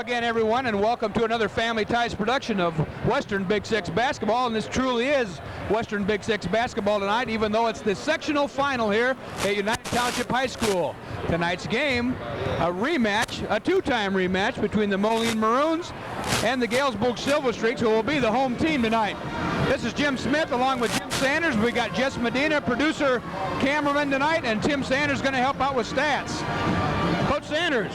again, everyone, and welcome to another Family Ties production of Western Big Six basketball. And this truly is Western Big Six basketball tonight, even though it's the sectional final here at United Township High School. Tonight's game, a rematch, a two-time rematch between the Moline Maroons and the Galesburg Silver Streaks, who will be the home team tonight. This is Jim Smith along with Jim Sanders. We got Jess Medina, producer, cameraman tonight, and Tim Sanders going to help out with stats. Coach Sanders.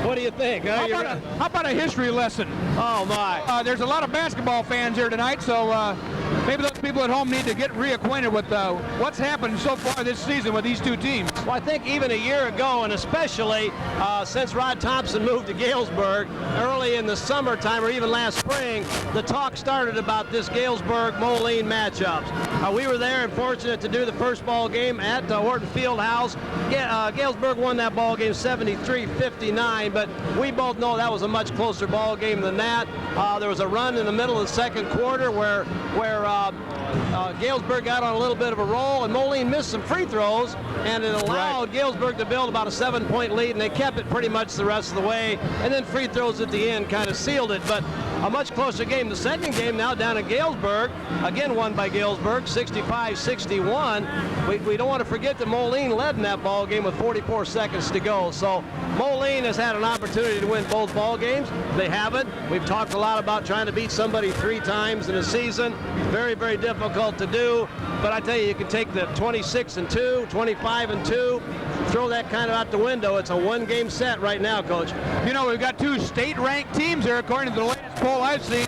What do you think? How about a history lesson? Oh, my. There's a lot of basketball fans here tonight, so maybe those people at home need to get reacquainted with what's happened so far this season with these two teams. Well, I think even a year ago, and especially since Rod Thompson moved to Galesburg early in the summertime or even last spring, the talk started about this Galesburg-Moline matchups. We were there and fortunate to do the first ball game at Horton Fieldhouse. Galesburg won that ball game 73-59, but we both know that was a much closer ball game than that. There was a run in the middle of the second quarter where Galesburg got on a little bit of a roll, and Moline missed some free throws, and it allowed Galesburg to build about a 7-point lead, and they kept it pretty much the rest of the way, and then free throws at the end kind of sealed it. But a much closer game. The second game now down in Galesburg, again won by Galesburg, 65-61. We don't want to forget that Moline led in that ball game with 44 seconds to go. So Moline has had an opportunity to win both ball games. They haven't. We've talked a lot about trying to beat somebody 3 times in a season. Very, very difficult to do. But I tell you, you can take the 26-2, 25-2, throw that kind of out the window. It's a one-game set right now, Coach. You know, we've got 2 state-ranked teams here, according to the latest poll I've seen.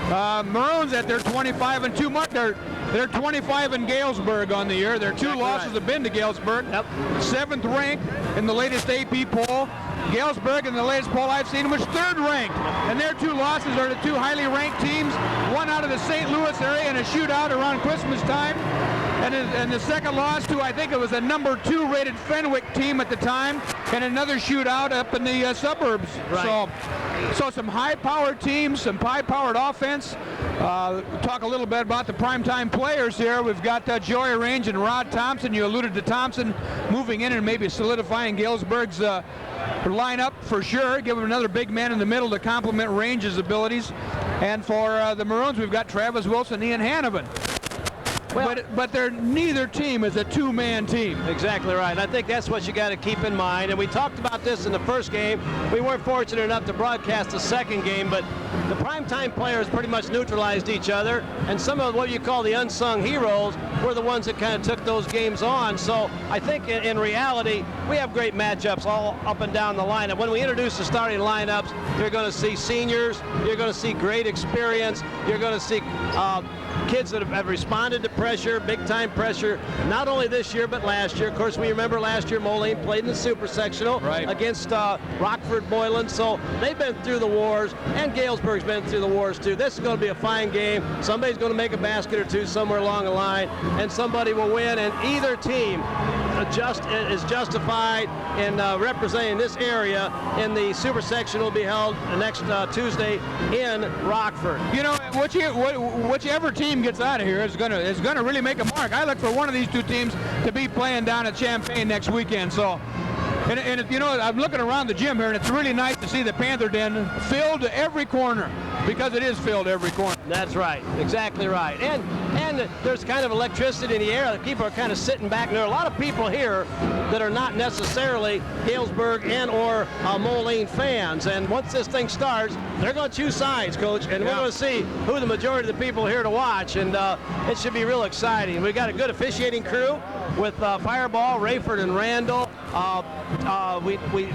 Maroons at their 25-2 mark. They're 25 in Galesburg on the year. Their 2 losses have been to Galesburg. Yep. 7th ranked in the latest AP poll. Galesburg, in the latest poll I've seen, was 3rd ranked. And their 2 losses are to 2 highly ranked teams, one out of the St. Louis area in a shootout around Christmas time. And the second loss to, I think it was a number 2 rated Fenwick team at the time, and another shootout up in the suburbs. Right. So some high-powered teams, some high-powered offense. Talk a little bit about the primetime players here. We've got Joey Range and Rod Thompson. You alluded to Thompson moving in and maybe solidifying Galesburg's lineup for sure. Give him another big man in the middle to complement Range's abilities. And for the Maroons, we've got Travis Wilson, Ian Hanovan. Well, but neither team is a 2-man team. Exactly right. I think that's what you got to keep in mind. And we talked about this in the first game. We weren't fortunate enough to broadcast the second game, but the primetime players pretty much neutralized each other. And some of what you call the unsung heroes were the ones that kind of took those games on. So I think in reality, we have great matchups all up and down the lineup. When we introduce the starting lineups, you're going to see seniors. You're going to see great experience. You're going to see kids that have responded to pressure, big-time pressure, not only this year but last year. Of course, we remember last year Moline played in the Super Sectional against Rockford Boylan, so they've been through the wars, and Galesburg's been through the wars too. This is going to be a fine game. Somebody's going to make a basket or 2 somewhere along the line, and somebody will win, and either team is justified in representing this area in the Super Section will be held next Tuesday in Rockford. You know, whichever team gets out of here is going to really make a mark. I look for one of these 2 teams to be playing down at Champaign next weekend. So, and if, you know, I'm looking around the gym here, and it's really nice to see the Panther Den filled to every corner, because it is filled every corner. That's right. Exactly right. And there's kind of electricity in the air. People are kind of sitting back. And there are a lot of people here that are not necessarily Galesburg and or Moline fans. And once this thing starts, they're going to choose sides, Coach. And we're going to see who the majority of the people are here to watch. And it should be real exciting. We've got a good officiating crew with Fireball, Rayford, and Randall.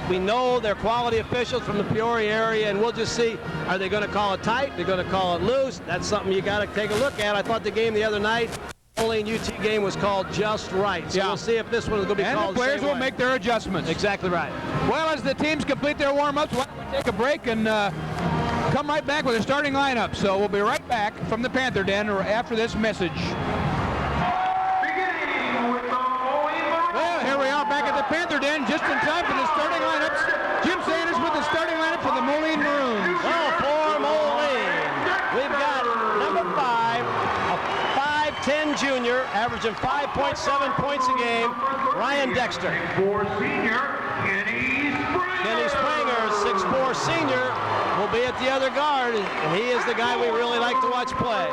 We know they're quality officials from the Peoria area, and we'll just see, are they going to call it tight? They're going to call it loose? That's something you got to take a look at. I thought the game the other night, Moline UT game, was called just right. So we'll see if this one is going to be called. And the players will make their adjustments. Exactly right. Well, as the teams complete their warm-ups, why don't we take a break and come right back with a starting lineup. So we'll be right back from the Panther Den after this message. Well, here we are back at the Panther Den, just in time for the starting lineups. Jim Sanders with the starting lineup for the Moline Maroons. Well, for Moline, we've got number 5, a 5'10" junior, averaging 5.7 points a game, Ryan Dexter. For senior, Kenny Springer, 6'4" senior, will be at the other guard, and he is the guy we really like to watch play.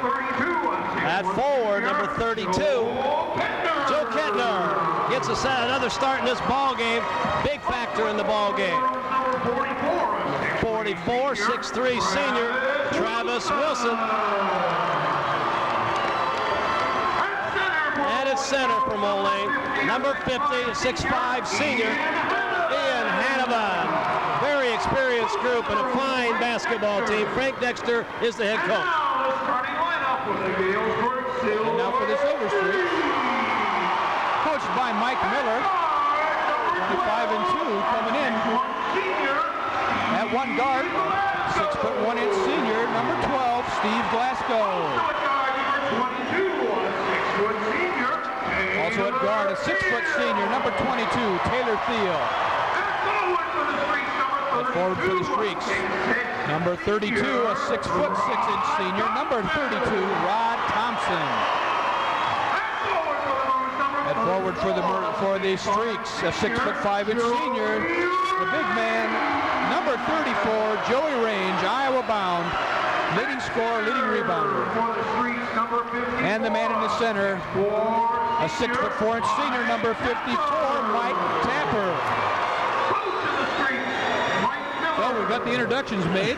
At forward, number 32, Joe Kettner gets another start in this ball game. Big factor in the ball game. 44, 6'3" senior, Travis Wilson. And at center for Moline, number 50, 6'5" senior, Ian Hanavan. Very experienced group and a fine basketball team. Frank Dexter is the head coach. And now for the Silver Streak, coached by Mike Miller, 25-2 coming in. At one guard, 6'1" senior, number 12, Steve Glasgow. Also at guard, a 6' senior, number 22, Taylor Thiel. At forward for the Streaks, number 32, a 6'6" senior, number 32, Rod Thompson. At forward for the Streaks, a 6'5" senior, the big man, number 34, Joey Range, Iowa bound, leading scorer, leading rebounder. And the man in the center, a 6'4" senior, number 54, Mike Tapper. Well, we've got the introductions made.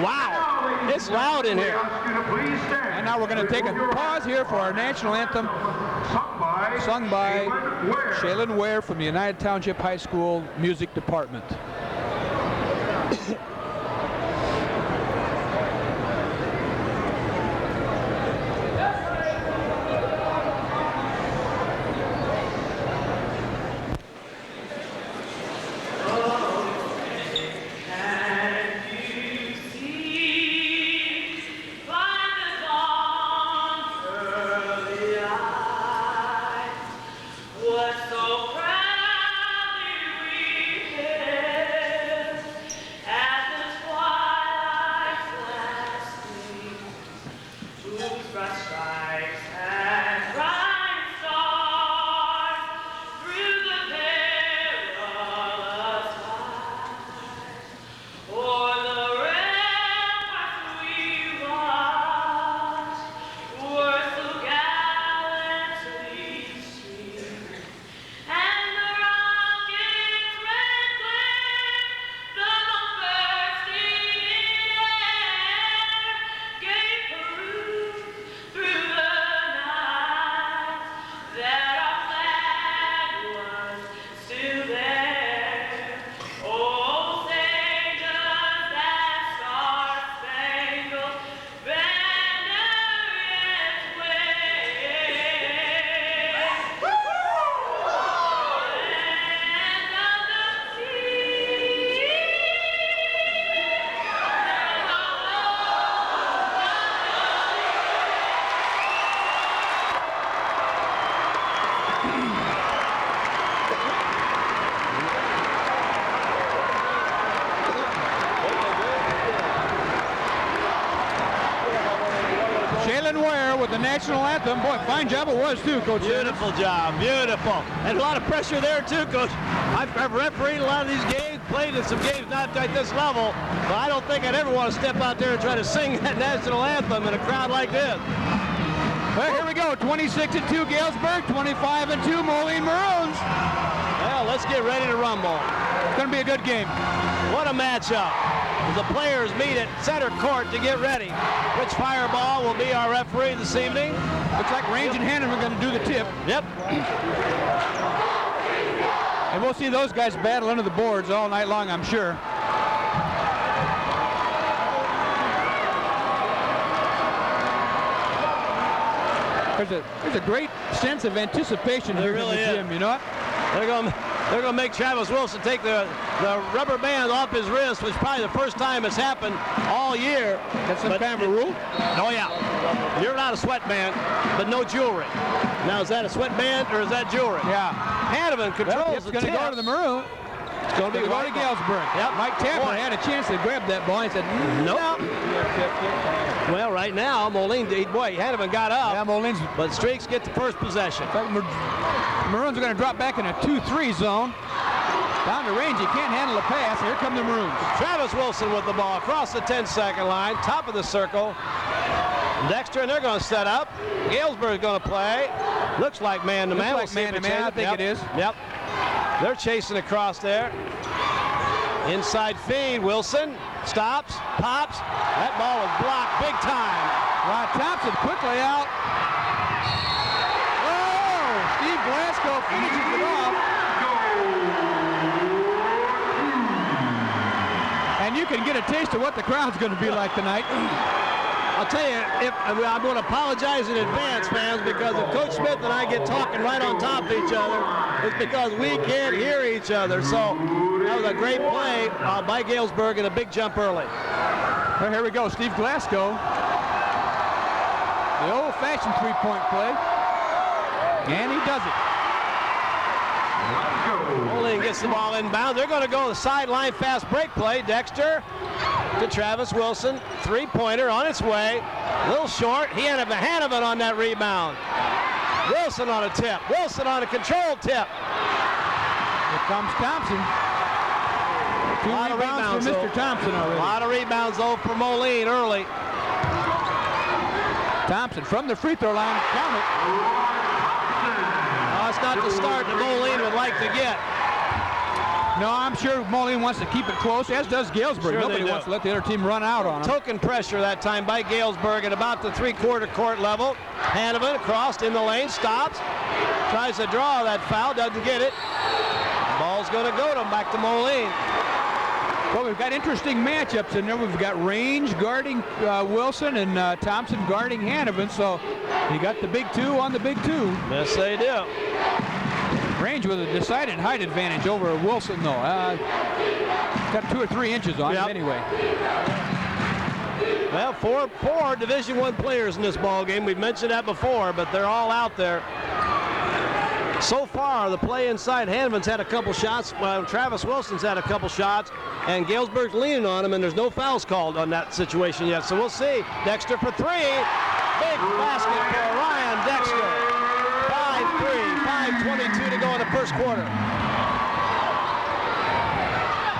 Wow, it's loud in here. And now we're going to take a pause here for our national anthem, sung by Shaylin Ware from the United Township High School Music Department. With the national anthem. Boy, fine job it was too, Coach. Beautiful job, beautiful. And a lot of pressure there too, Coach. I've refereed a lot of these games, played in some games not at this level, but I don't think I'd ever want to step out there and try to sing that national anthem in a crowd like this. Well, here we go, 26-2 Galesburg, 25-2 Moline Maroons. Well, let's get ready to rumble. It's going to be a good game. What a matchup. The players meet at center court to get ready. Rich Fireball will be our referee this evening. Looks like Range and Hannon are going to do the tip. Yep. And we'll see those guys battle under the boards all night long, I'm sure. There's a great sense of anticipation here in the gym, you know what? They're going to make Travis Wilson take the rubber band off his wrist, which is probably the first time it's happened all year. That's some kind of a rule? Oh, yeah. You're not a sweatband, but no jewelry. Now, is that a sweatband or is that jewelry? Yeah. Hanneman controls the tip. It's going to go to the Maroon. It's going to go to Galesburg. Yep. Mike Tapper had a chance to grab that ball. He said, nope. Well, right now, Moline, Hanneman got up. Yeah, Moline's. But Streaks get the first possession. Maroons are going to drop back in a 2-3 zone. Down the range, he can't handle the pass. Here come the Maroons. Travis Wilson with the ball across the 10-second line, top of the circle. Dexter, and they're going to set up. Galesburg is going to play. Looks like man-to-man. Looks like man-to-man, I think it is. Yep. They're chasing across there. Inside feed, Wilson stops, pops. That ball was blocked big time. Rod Thompson quickly out. Oh, Steve Glasgow finishes it off. And you can get a taste of what the crowd's going to be like tonight. I'll tell you, I'm going to apologize in advance, fans, because if Coach Smith and I get talking right on top of each other, it's because we can't hear each other. So that was a great play by Galesburg and a big jump early. Well, here we go, Steve Glasgow. The old-fashioned three-point play. And he does it. Moline gets the ball inbound. They're going to go the sideline fast break play. Dexter to Travis Wilson. Three-pointer on its way. A little short. He had a hand of it on that rebound. Wilson on a tip. Wilson on a controlled tip. Here comes Thompson. Two rebounds for Mr. Thompson already. A lot of rebounds, though, for Moline early. Thompson from the free throw line. Count it. Oh, it's not the start that Moline would like to get. No, I'm sure Moline wants to keep it close, as does Galesburg. Sure Nobody wants to let the other team run out on them. Token pressure that time by Galesburg at about the three-quarter court level. Hanovan crossed in the lane, stops, tries to draw that foul, doesn't get it. Ball's going to go to him, back to Moline. Well, we've got interesting matchups in there. We've got Range guarding Wilson and Thompson guarding Hanovan. So you got the big two on the big two. Yes, they do. Range with a decided height advantage over Wilson, though. Got 2 or 3 inches on him anyway. Well, four Division I players in this ball game. We've mentioned that before, but they're all out there. So far, the play inside, Hanovan's had a couple shots. Travis Wilson's had a couple shots, and Galesburg's leaning on him, and there's no fouls called on that situation yet. So we'll see. Dexter for three. Big basket for Ryan Dexter. 5-3, 5:22 to go in the first quarter.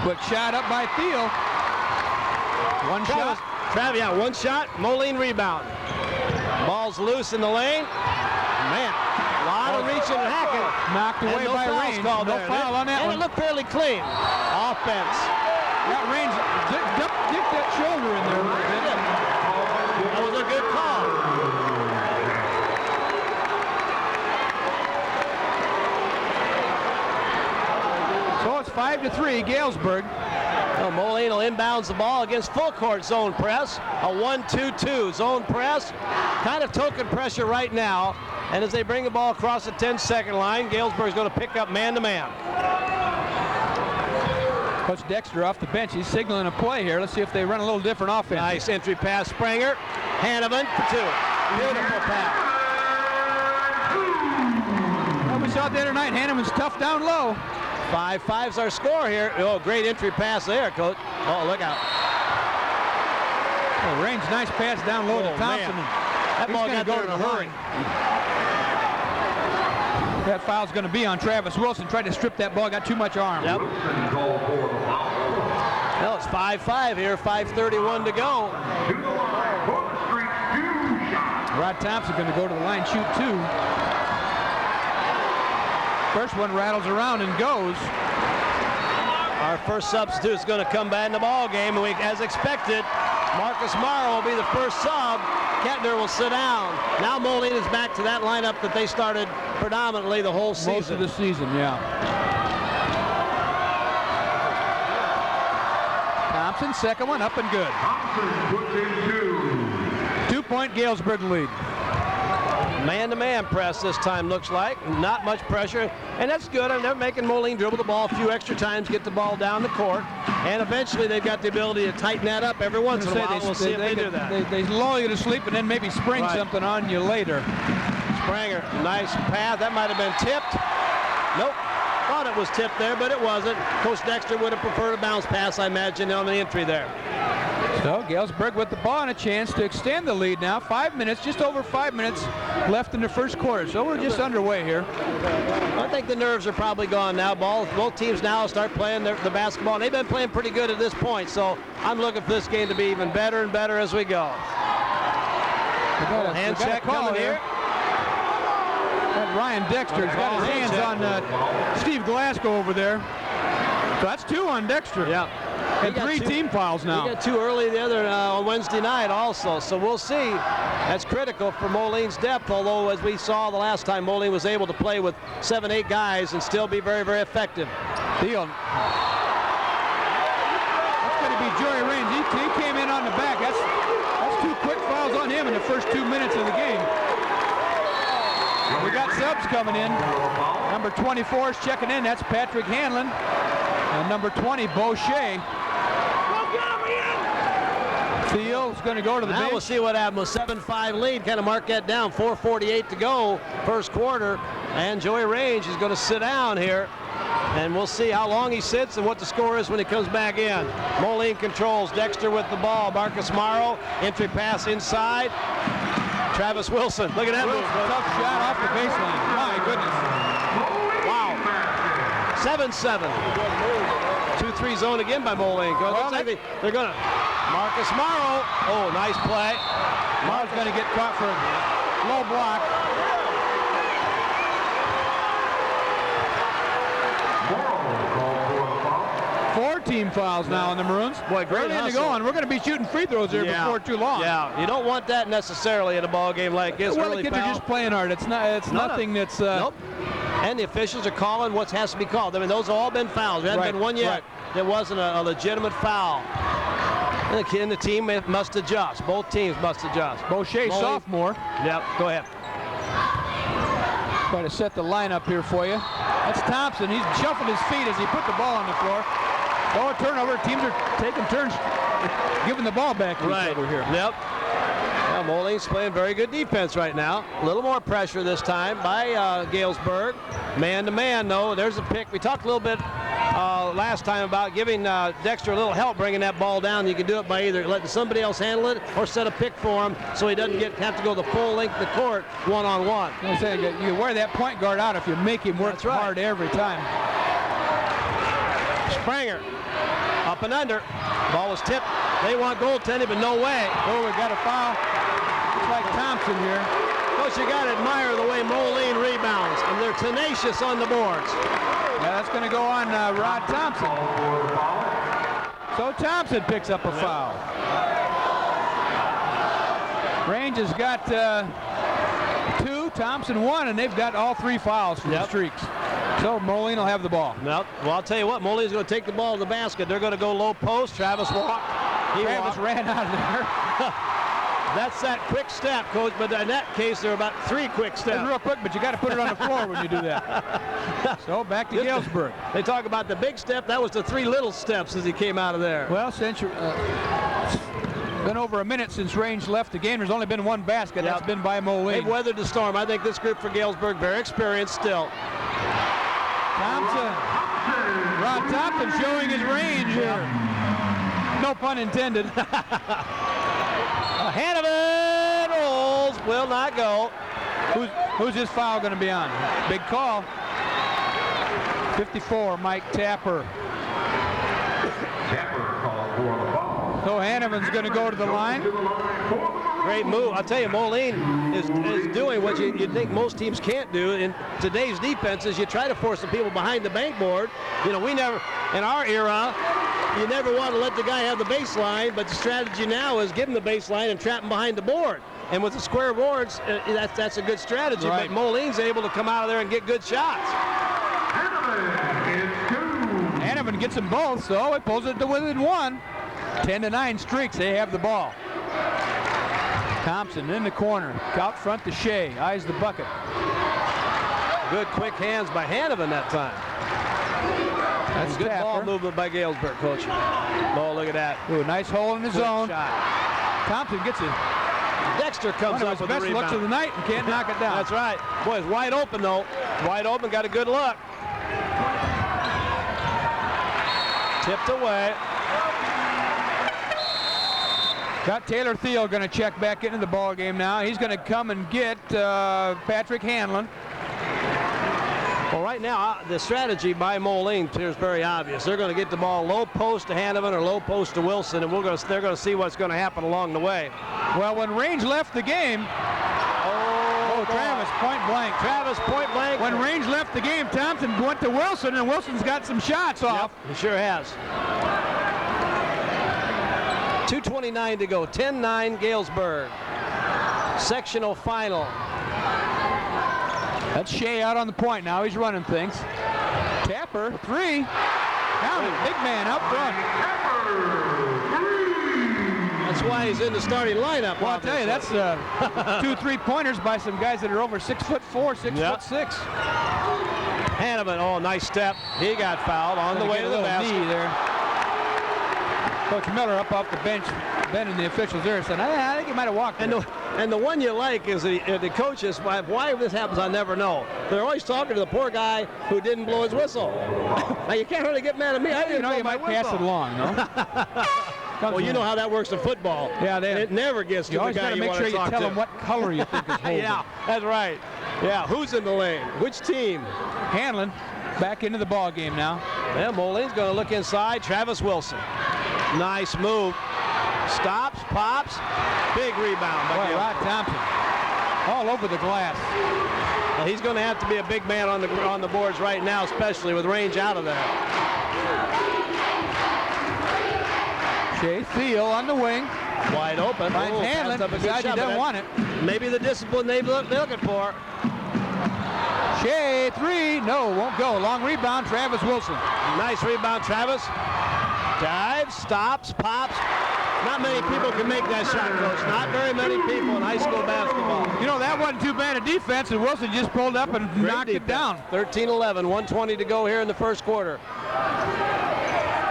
Quick shot up by Thiel. One shot. Travis, yeah, one shot. Moline rebound. Ball's loose in the lane. Man. A lot of reaching and hacking. Knocked away no by Range. No foul on that and one. It looked fairly clean. Offense. That Range dipped that shoulder in there a little bit. That was a good call. So it's 5-3, Galesburg. Well, Moline will inbounds the ball against full court zone press. A 1-2-2 zone press. Kind of token pressure right now. And as they bring the ball across the 10-second line, Galesburg is going to pick up man-to-man. Coach Dexter off the bench. He's signaling a play here. Let's see if they run a little different offense. Nice entry pass, Springer. Hanovan for two. Beautiful pass. Well, we saw it the other night. Hanovan's tough down low. 5-5's our score here. Oh, great entry pass there, Coach. Oh, look out. Well, Range, nice pass down low to Thompson. That ball got there in a hurry. That foul's going to be on Travis Wilson. Tried to strip that ball, got too much arm. Yep. Well, it's 5-5 here, 5:31 to go. Rod Thompson going to go to the line, shoot two. First one rattles around and goes. Our first substitute is going to come back in the ball game, and we, as expected, Marcus Morrow will be the first sub. Kettner will sit down. Now Moline is back to that lineup that they started predominantly the whole season. Most of the season, yeah. Thompson, second one, up and good. Thompson puts in two. 2-point Galesburg lead. Man-to-man press this time looks like. Not much pressure, and that's good. They're making Moline dribble the ball a few extra times, get the ball down the court, and eventually they've got the ability to tighten that up every once in a while. We'll see if they do that. They lull you to sleep and then maybe spring something on you later. Springer, nice pass. That might have been tipped. Nope. Thought it was tipped there, but it wasn't. Coach Dexter would have preferred a bounce pass, I imagine, on the entry there. So Galesburg with the ball and a chance to extend the lead now. 5 minutes, just over 5 minutes left in the first quarter. So we're just underway here. I think the nerves are probably gone now. Both teams now start playing the basketball, and they've been playing pretty good at this point. So I'm looking for this game to be even better and better as we go. Hand check coming here. That Ryan Dexter's got his hands on Steve Glasgow over there. So that's 2 on Dexter. Yeah. And 3 team fouls now. We got 2 early the other on Wednesday night also. So we'll see. That's critical for Moline's depth, although as we saw the last time, Moline was able to play with 7, 8 guys and still be very, very effective. Deal. That's going to be Joey Raines. He came in on the back. That's 2 quick fouls on him in the first 2 minutes of the game. We got subs coming in. Number 24 is checking in. That's Patrick Hanlon. And number 20, Boucher. Thiel's going to go to the bench. Now we'll see what happens. 7-5 lead. Kind of mark that down. 4:48 to go, first quarter. And Joey Raines is going to sit down here. And we'll see how long he sits and what the score is when he comes back in. Moline controls. Dexter with the ball. Marcus Morrow. Entry pass inside. Travis Wilson. Look at that move. Tough shot off the baseline. My goodness. Wow. 7-7. 2-3 zone again by Moline. Looks like they're going to. Marcus Morrow. Oh, nice play. Morrow's going to get caught for a low block. 4 team fouls now on the Maroons. Boy, great to go on. We're going to be shooting free throws here before too long. Yeah, you don't want that necessarily in a ball game like this. Well, the kids are just playing hard. It's nothing that's. Nope. And the officials are calling what has to be called. I mean, those have all been fouls. There hasn't been one yet that wasn't a legitimate foul. And the team must adjust. Both teams must adjust. Boucher, sophomore. Yep, go ahead. Try to set the lineup here for you. That's Thompson. He's shuffled his feet as he put the ball on the floor. Oh, a turnover. Teams are taking turns giving the ball back to each other here. Yep. Well, Moline's playing very good defense right now. A little more pressure this time by Galesburg. Man-to-man, though. There's a pick. We talked a little bit last time about giving Dexter a little help bringing that ball down. You can do it by either letting somebody else handle it or set a pick for him so he doesn't have to go the full length of the court one-on-one. I'm saying you wear that point guard out if you make him work hard every time. Spranger up and under. Ball was tipped. They want goaltending, but no way. Oh, we got a foul. Looks like Thompson here. Coach, you got to admire the way Moline rebounds, and they're tenacious on the boards. Yeah, that's going to go on Rod Thompson. So Thompson picks up a foul. Range has got 2, Thompson 1, and they've got all 3 fouls for the streaks. So Moline will have the ball. Well, I'll tell you what, Moline's going to take the ball to the basket. They're going to go low post. Travis walked. Travis ran out of there. That's that quick step, Coach, but in that case, there are about 3 quick steps. It's real quick, but you got to put it on the floor when you do that. So back to Galesburg. They talk about the big step. That was the 3 little steps as he came out of there. Well, since been over a minute since Range left the game. There's only been 1 basket. That's been by Moline. They've weathered the storm. I think this group for Galesburg, very experienced still. Thompson. Rod Thompson showing his range here. No pun intended. Hanneman rolls, will not go. Who's his foul going to be on? Big call. 54, Mike Tapper. Tapper called for the foul. So Hanneman's going to go to the line. Great move. I'll tell you, Moline is doing what you'd think most teams can't do in today's defense is you try to force the people behind the bankboard. You know, we never, in our era, you never want to let the guy have the baseline, but the strategy now is give him the baseline and trap him behind the board. And with the square boards, that's a good strategy. Right. But Moline's able to come out of there and get good shots. Hanneman gets them both, so it pulls it to within 1. 10-9 streaks. They have the ball. Thompson in the corner. Out front to Shea. Eyes the bucket. Good quick hands by Hanneman that time. That's good ball movement by Galesburg, Coach. Oh, look at that. Ooh, nice hole in the zone. Shot. Thompson gets it. Dexter comes up with the rebound. One of his best looks of the night and can't knock it down. That's right. Boy, it's wide open, though. Wide open, got a good look. Tipped away. Got Taylor Thiel going to check back into the ball game now. He's going to come and get Patrick Hanlon. Well, right now, the strategy by Moline appears very obvious. They're going to get the ball low post to Hanovan or low post to Wilson, and they're going to see what's going to happen along the way. Well, when Range left the game, Travis point blank. Travis point blank. When Range left the game, Thompson went to Wilson, and Wilson's got some shots off. He sure has. 2:29 to go. 10-9 Galesburg. Sectional final. That's Shea out on the point now. He's running things. Tapper, 3. Down it. Big man up front. That's why he's in the starting lineup. Well, I'll tell you, that's 2 3-pointers by some guys that are over 6'4", 6'6". Hanovan, oh, nice step. He got fouled on the way to the basket. Knee there. Coach Miller up off the bench, bending the officials there, said, I think he might have walked. And the one you like is the coaches. Why this happens, I never know. They're always talking to the poor guy who didn't blow his whistle. Now you can't really get mad at me. I didn't blow you my might whistle. pass it along, no? Well, you know how that works in football. Yeah, it never gets to you the always guy got to you make want sure to you talk tell to. him what color you think is holding. Yeah, that's right. Yeah, who's in the lane? Which team? Hanlon back into the ball game now. Yeah, Moline's going to look inside. Travis Wilson. Nice move. Stops, pops. Big rebound. Boy, Rod Thompson all over the glass. Well, he's going to have to be a big man on the boards right now, especially with Range out of there. Shea Thiel on the wing. Wide open. Finds Hanlon. Decides he doesn't want it. Maybe the discipline they're looking for. Shea, 3. No, won't go. Long rebound, Travis Wilson. Nice rebound, Travis. Dives, stops, pops. Not many people can make that shot, Coach. Not very many people in high school basketball. You know, that wasn't too bad a defense, and Wilson just pulled up and knocked it down. 13-11, 1:20 to go here in the first quarter.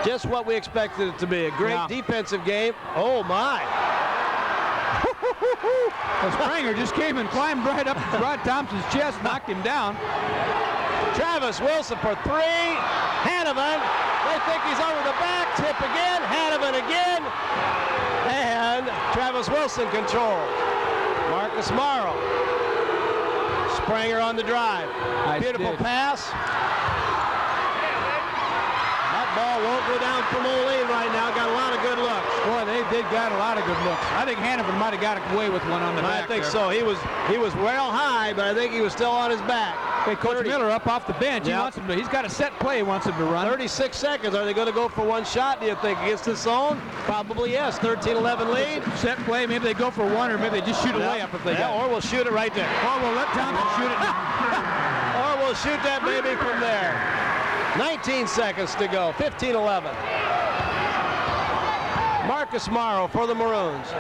Just what we expected it to be. A great defensive game. Oh, my. Springer just came and climbed right up Rod Thompson's chest, knocked him down. Travis Wilson for 3. Hanovan. They think he's over the back. Tip again. Hanovan again. And Travis Wilson controls. Marcus Morrow. Springer on the drive. Nice Beautiful dish. pass. That ball won't go down for Moline right now. Got a lot of good looks. Boy, they did got a lot of good looks. I think Hanovan might have got away with one on the back. I think there. so. He was well high, but I think he was still on his back. Hey, Coach Miller up off the bench. Yep. He wants him to. He's got a set play. He wants him to run. 36 seconds. Are they going to go for one shot, do you think, against this zone? Probably yes. 13-11 lead. Set play. Maybe they go for one, or maybe they just shoot a layup if they got it. Or we'll shoot it right there. Or we'll let Thompson shoot it. Or we'll shoot that baby from there. 19 seconds to go. 15-11. Marcus Morrow for the Maroons.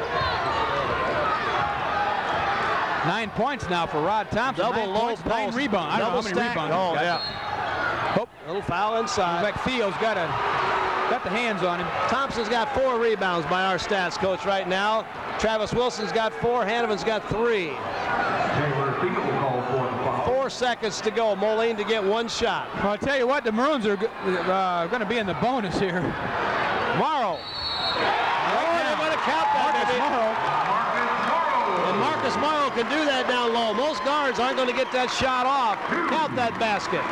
9 points now for Rod Thompson. Double 9 low points, 9 post. rebounds. I don't know how many Double rebounds. stack. he's got. Oh, little foul inside. In fact, Theo's got the hands on him. Thompson's got 4 rebounds by our stats coach right now. Travis Wilson's got 4. Hanovan's got 3. 4 seconds to go. Moline to get one shot. Well, I'll tell you what, the Maroons are going to be in the bonus here. Morrow. They're going to count that, baby. And Marcus Morrow can do that down low. Most guards aren't going to get that shot off. Count that basket.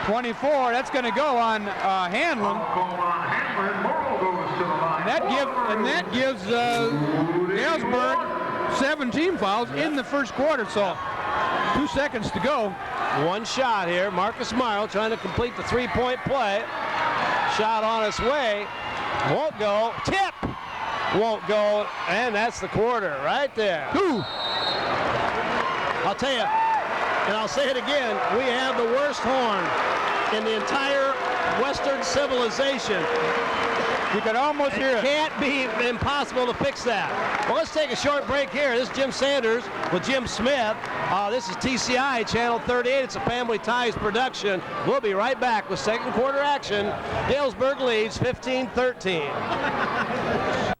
24. That's going to go on Hanlon. And that gives Galesburg 17 fouls in the first quarter. So 2 seconds to go. One shot here. Marcus Morrow trying to complete the three-point play. Shot on its way. Won't go. Tip. Won't go. And that's the quarter right there. Ooh. I'll tell you, and I'll say it again, we have the worst horn in the entire Western civilization. You could almost hear it. Can't be impossible to fix that. Well, let's take a short break here. This is Jim Sanders with Jim Smith. This is TCI Channel 38. It's a Family Ties production. We'll be right back with second quarter action. Galesburg leads 15-13.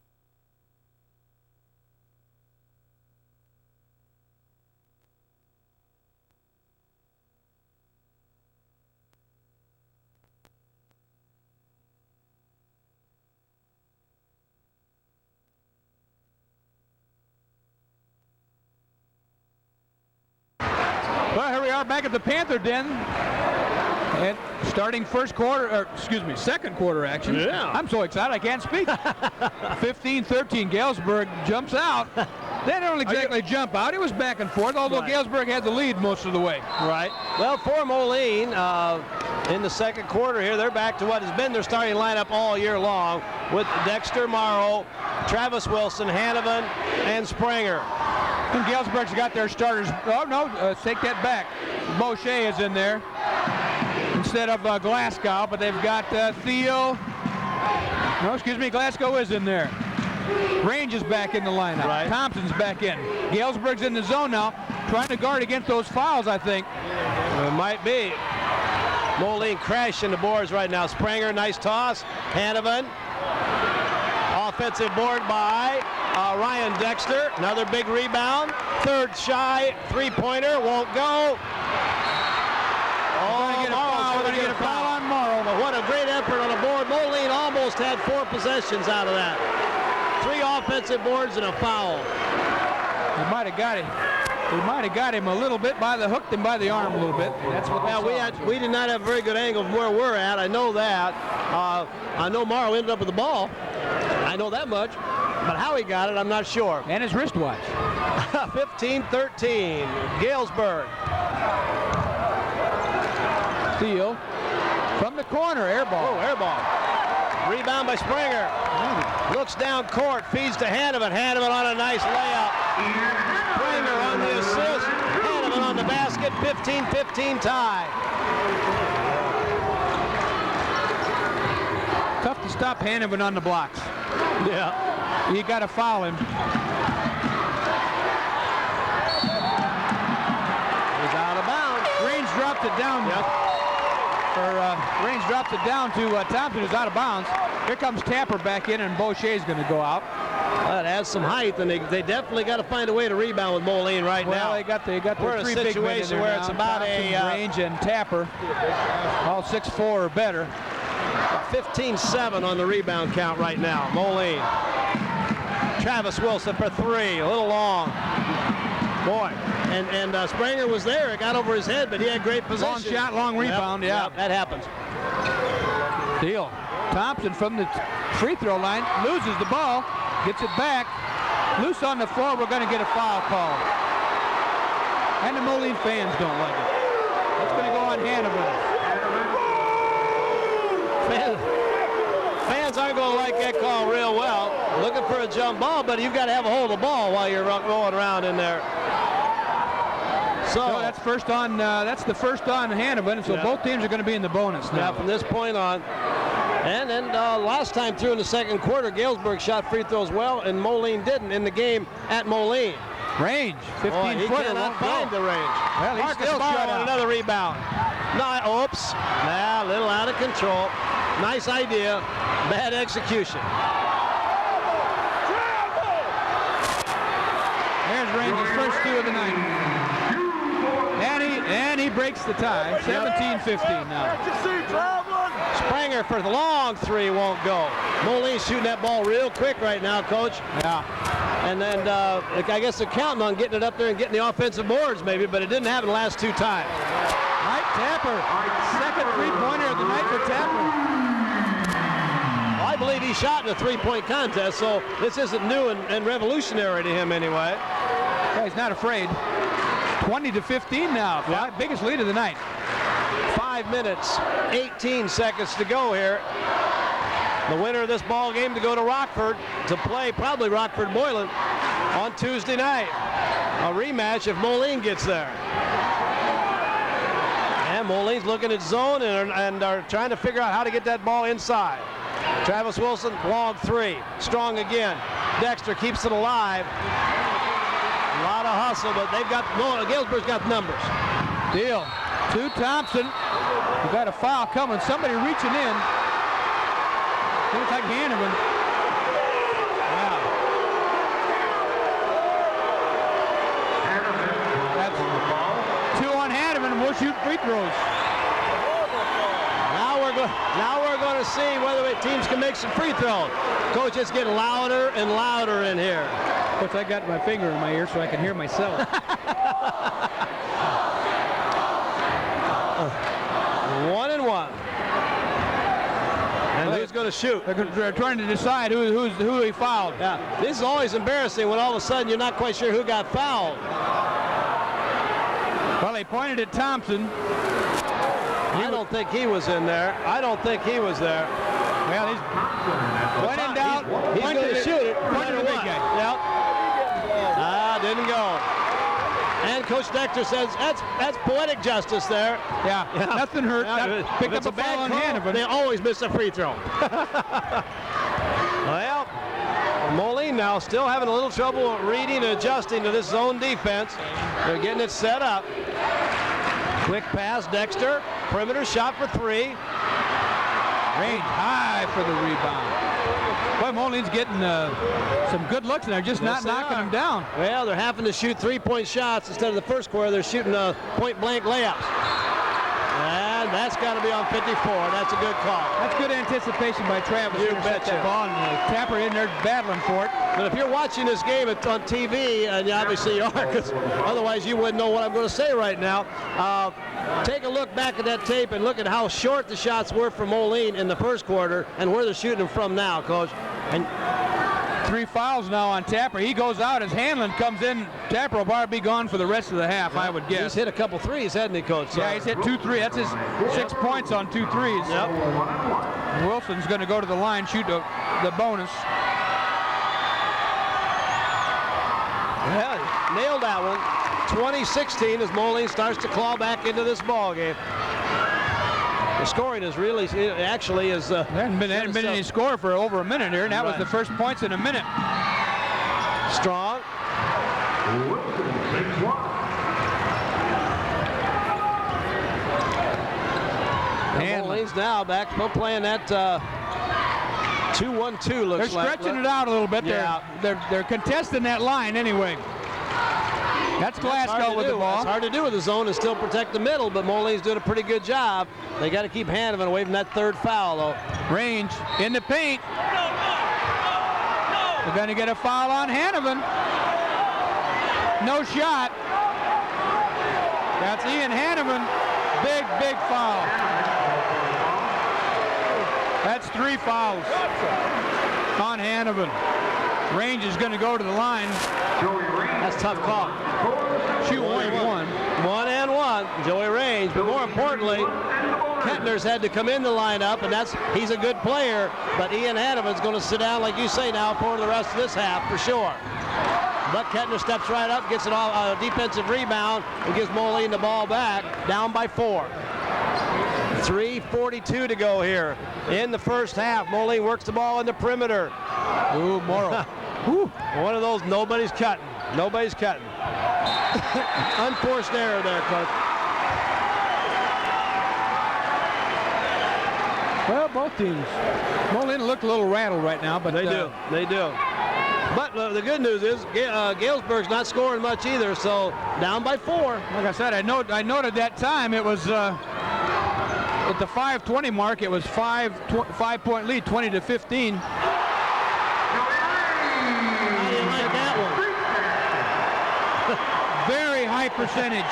Well, here we are back at the Panther Den. And starting second quarter action. Yeah. I'm so excited I can't speak. 15-13, Galesburg jumps out. They didn't exactly jump out. It was back and forth, although Right. Galesburg had the lead most of the way. Right. Well, for Moline, in the second quarter here, they're back to what has been their starting lineup all year long with Dexter Morrow, Travis Wilson, Hanovan, and Springer. And Galesburg's got their starters. Oh, no, take that back. Boucher is in there instead of Glasgow, but they've got Theo. No, excuse me, Glasgow is in there. Range is back in the lineup. Right. Thompson's back in. Galesburg's in the zone now, trying to guard against those fouls, I think. It might be. Moline crashing the boards right now. Springer, nice toss. Hanovan. Offensive board by Ryan Dexter. Another big rebound. Third shy. Three-pointer. Won't go. We're going to get a foul on Morrow. But what a great effort on the board. Moline almost had 4 possessions out of that. 3 offensive boards and a foul. He might have got him. He might have got him a little bit by the hook and by the arm a little bit. That's what we did not have a very good angle from where we're at. I know that. I know Morrow ended up with the ball. I know that much. But how he got it, I'm not sure. And his wristwatch. 15-13, Galesburg. Steele from the corner, air ball. Oh, air ball. Rebound by Springer. Looks down court, feeds to Hanovan. Hanovan on a nice layup. Springer on the assist. Hanovan on the basket. 15-15 tie. Tough to stop Hanovan on the blocks. Yeah. You got to foul him. He's out of bounds. Range dropped it down. Yep. Range dropped it down to Thompson, who's out of bounds. Here comes Tapper back in, and Boucher's going to go out. That adds some height, and they definitely got to find a way to rebound with Moline right now. Well, they got their We're in a 3 big men in situation there where now. it's about Thompson, a Range and Tapper, all 6'4" or better. 15-7 on the rebound count right now. Moline. Travis Wilson for 3, a little long. Boy, and Springer was there. It got over his head, but he had great position. Long shot, long rebound, yeah. Yep, that happens. Deal. Thompson from the free throw line loses the ball, gets it back. Loose on the floor, we're going to get a foul call. And the Moline fans don't like it. It's going to go on Hanovan. Fans aren't going to like that call real well. Looking for a jump ball, but you've got to have a hold of the ball while you're rolling around in there. So that's first on. That's the first on Hanovan. So both teams are going to be in the bonus now. Yeah, from this point on. And then last time through in the second quarter, Galesburg shot free throws well, and Moline didn't in the game at Moline. Range, 15-footer. He cannot find the range. Well, he's Marcus still Morrow shut on out. another rebound. No, oops. Nah, a little out of control. Nice idea. Bad execution. There's Range's first 2 of the night. And he breaks the tie. 17-15 now. Springer for the long 3 won't go. Moline's shooting that ball real quick right now, Coach. Yeah. And then I guess they're counting on getting it up there and getting the offensive boards maybe, but it didn't happen the last 2 times. Mike Tapper, second 3-pointer of the night for Tapper. Well, I believe he shot in a 3-point contest, so this isn't new and revolutionary to him anyway. Yeah, he's not afraid. 20-15 now. Biggest lead of the night. 5 minutes, 18 seconds to go here. The winner of this ball game to go to Rockford to play probably Rockford Moylan on Tuesday night. A rematch if Moline gets there. And Moline's looking at zone and are trying to figure out how to get that ball inside. Travis Wilson, long 3, strong again. Dexter keeps it alive. A lot of hustle, but Galesburg's got numbers. Deal. To Thompson. We got a foul coming. Somebody reaching in. Looks like Hanovan. Wow. That's 2 on Hanovan, and we'll shoot free throws. Now we're going to see whether teams can make some free throws. Coach, it's getting louder and louder in here. Of course, I got my finger in my ear so I can hear myself. going to shoot. They're trying to decide who he fouled. Yeah, this is always embarrassing when all of a sudden you're not quite sure who got fouled. Well, he pointed at Thompson. I don't think he was in there. I don't think he was there. Well, he's when in doubt, he's going to shoot it. Point to the big guy. Yep. Didn't go. And Coach Decter says that's poetic justice there. Yeah. Nothing hurt. Picked up a ball on Hannafin. They always miss a free throw. Well, Moline now still having a little trouble reading and adjusting to this zone defense. They're getting it set up. Quick pass, Dexter. Perimeter shot for three. Range high for the rebound. Boy, Moline's getting some good looks and they're just not knocking them down. Well, they're having to shoot three-point shots instead of the first quarter. They're shooting point-blank layups. And that's got to be on 54. That's a good call. That's good anticipation by Travis. You betcha. That ball and Tapper in there battling for it. But if you're watching this game on TV, and obviously you are, because otherwise you wouldn't know what I'm going to say right now, take a look back at that tape and look at how short the shots were for Moline in the first quarter and where they're shooting them from now, Coach. And 3 fouls now on Tapper. He goes out as Hanlon comes in. Tapper will probably be gone for the rest of the half, I would guess. He's hit a couple threes, hasn't he, Coach? So. Yeah, he's hit 2 threes. That's his 6 points on 2 threes. Yep. Wilson's going to go to the line, shoot the bonus. Yeah, nailed that one. 20-16 as Moline starts to claw back into this ball game. The scoring is really, actually is... There hasn't been any score for over a minute here, and that was the first points in a minute. Strong. Moline's now back playing that 2-1-2 looks like. They're stretching it out a little bit. Yeah. They're contesting that line anyway. That's Glasgow with the ball. It's hard to do with the zone and still protect the middle, but Moline's doing a pretty good job. They got to keep Hannafin away from that third foul, though. Range in the paint. They're going to get a foul on Hannafin. No shot. That's Ian Hannafin. Big foul. That's 3 fouls on Hannafin. Range is going to go to the line. That's a tough call. Shoot 1-1. 1-1. Joey Range. But more importantly, Kettner's had to come in the lineup, and he's a good player, but Ian Hannafin's going to sit down, like you say now, for the rest of this half for sure. But Kettner steps right up, gets it off a defensive rebound, and gives Moline the ball back, down by 4. 3:42 to go here in the first half. Moline works the ball in the perimeter. Ooh, Morrow. One of those nobody's cutting. Nobody's cutting. Unforced error there, Coach. Well, both teams. Moline looked a little rattled right now, but They do. But the good news is Galesburg's not scoring much either, so down by 4. Like I said, I noted that time it was at the 5:20 mark. It was 5-point lead, 20-15. How do you like that one? Very high percentage.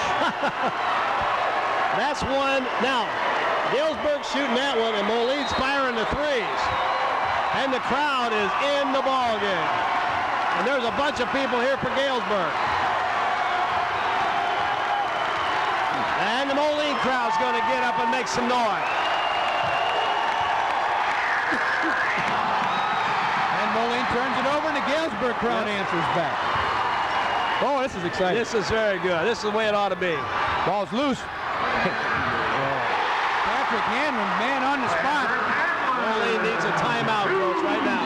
That's one. Now, Galesburg's shooting that one, and Moline's firing the threes. And the crowd is in the ball game. And there's a bunch of people here for Galesburg. And the Moline crowd's going to get up and make some noise. And Moline turns it over, and the Galesburg crowd answers back. Oh, this is exciting. This is very good. This is the way it ought to be. Ball's loose. Patrick Hanlon, man on the spot. Moline needs a timeout, Coach, right now.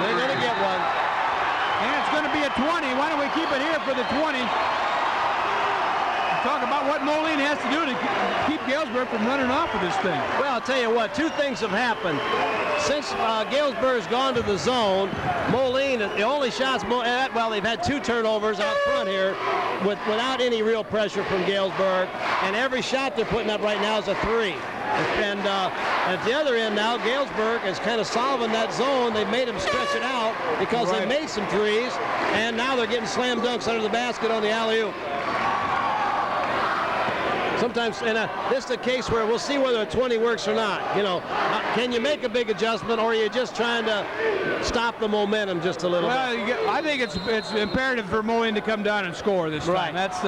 They're going to get one. And it's going to be a 20. Why don't we keep it here for the 20? Talk about what Moline has to do to keep Galesburg from running off of this thing. Well, I'll tell you what, 2 things have happened. Since Galesburg's gone to the zone, Moline, the only shots, well, they've had 2 turnovers out front here without any real pressure from Galesburg, and every shot they're putting up right now is a 3. And at the other end now, Galesburg is kind of solving that zone. They've made them stretch it out because they've made some threes, and now they're getting slam dunks under the basket on the alley-oop. Sometimes, and this is a case where we'll see whether a 20 works or not. You know, can you make a big adjustment, or are you just trying to stop the momentum just a little bit? I think it's imperative for Moline to come down and score this time. Right. That's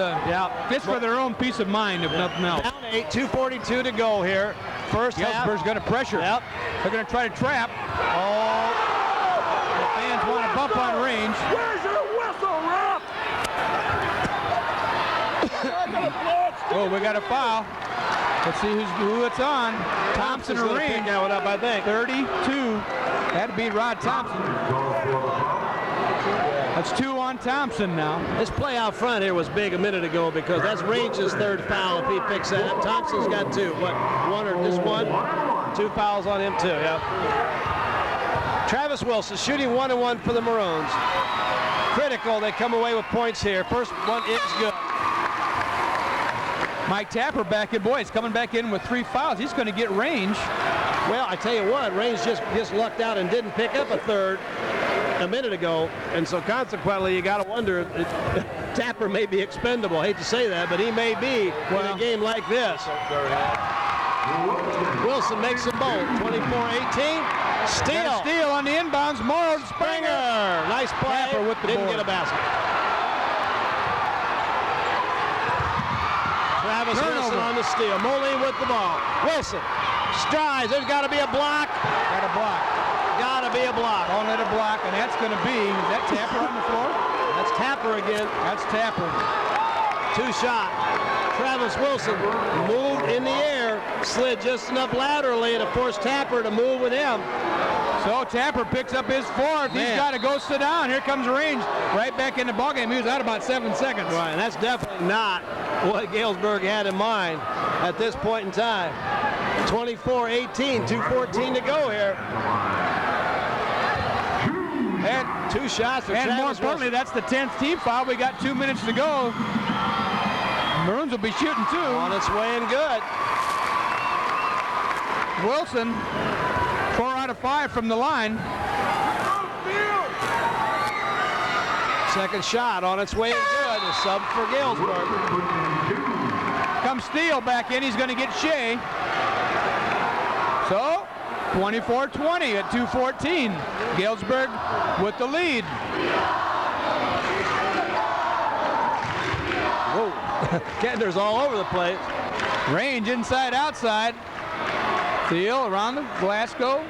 just for their own peace of mind, if nothing else. Down 8, 2:42 to go here. First half. Galesburg's going to pressure. Yep. They're going to try to trap. Oh, the fans want to bump on range. Where's your whistle, ref? Oh, we got a foul. Let's see who it's on. Thompson or gonna pick range. that one up, I think. 32. That'd be Rod Thompson. That's 2 on Thompson now. This play out front here was big a minute ago because that's Range's third foul if he picks that up. Thompson's got 2. What, 1 or just 1? 2 fouls on him too, yep. Travis Wilson shooting 1-1 for the Maroons. Critical, they come away with points here. First one is good. Mike Tapper back in. Boy, he's coming back in with 3 fouls. He's going to get range. Well, I tell you what, Range just lucked out and didn't pick up a third a minute ago, and so consequently you got to wonder if Tapper may be expendable. I hate to say that, but he may be in a game like this. Wilson makes a bolt. 24-18. Steal on the inbounds. Morrow Springer. Nice play. Tapper with the didn't board. get a basket. Travis Wilson on the steal. Moline with the ball. Wilson strides. There's got to be a block. Got a block. Got to be a block. Calling it a block, and that's going to be, is that Tapper on the floor? That's Tapper again. That's Tapper. 2 shot. Travis Wilson moved in the air, slid just enough laterally to force Tapper to move with him. So Tapper picks up his 4th. He's got to go sit down. Here comes Range right back in the ballgame. He was out about 7 seconds. Right, and that's definitely not what Galesburg had in mind at this point in time. 24-18, 2:14 to go here. And 2 shots for And Travis more importantly, Wilson. that's the 10th team foul. We got 2 minutes to go. Maroons will be shooting 2. On its way and good. Wilson, 4 out of 5 from the line. Second shot on its way and good. A sub for Galesburg. Comes Steele back in. He's going to get Shea. So 24-20 at 2:14. Galesburg with the lead. Whoa. Kettner's all over the place. Range inside, outside. Steele around the Glasgow.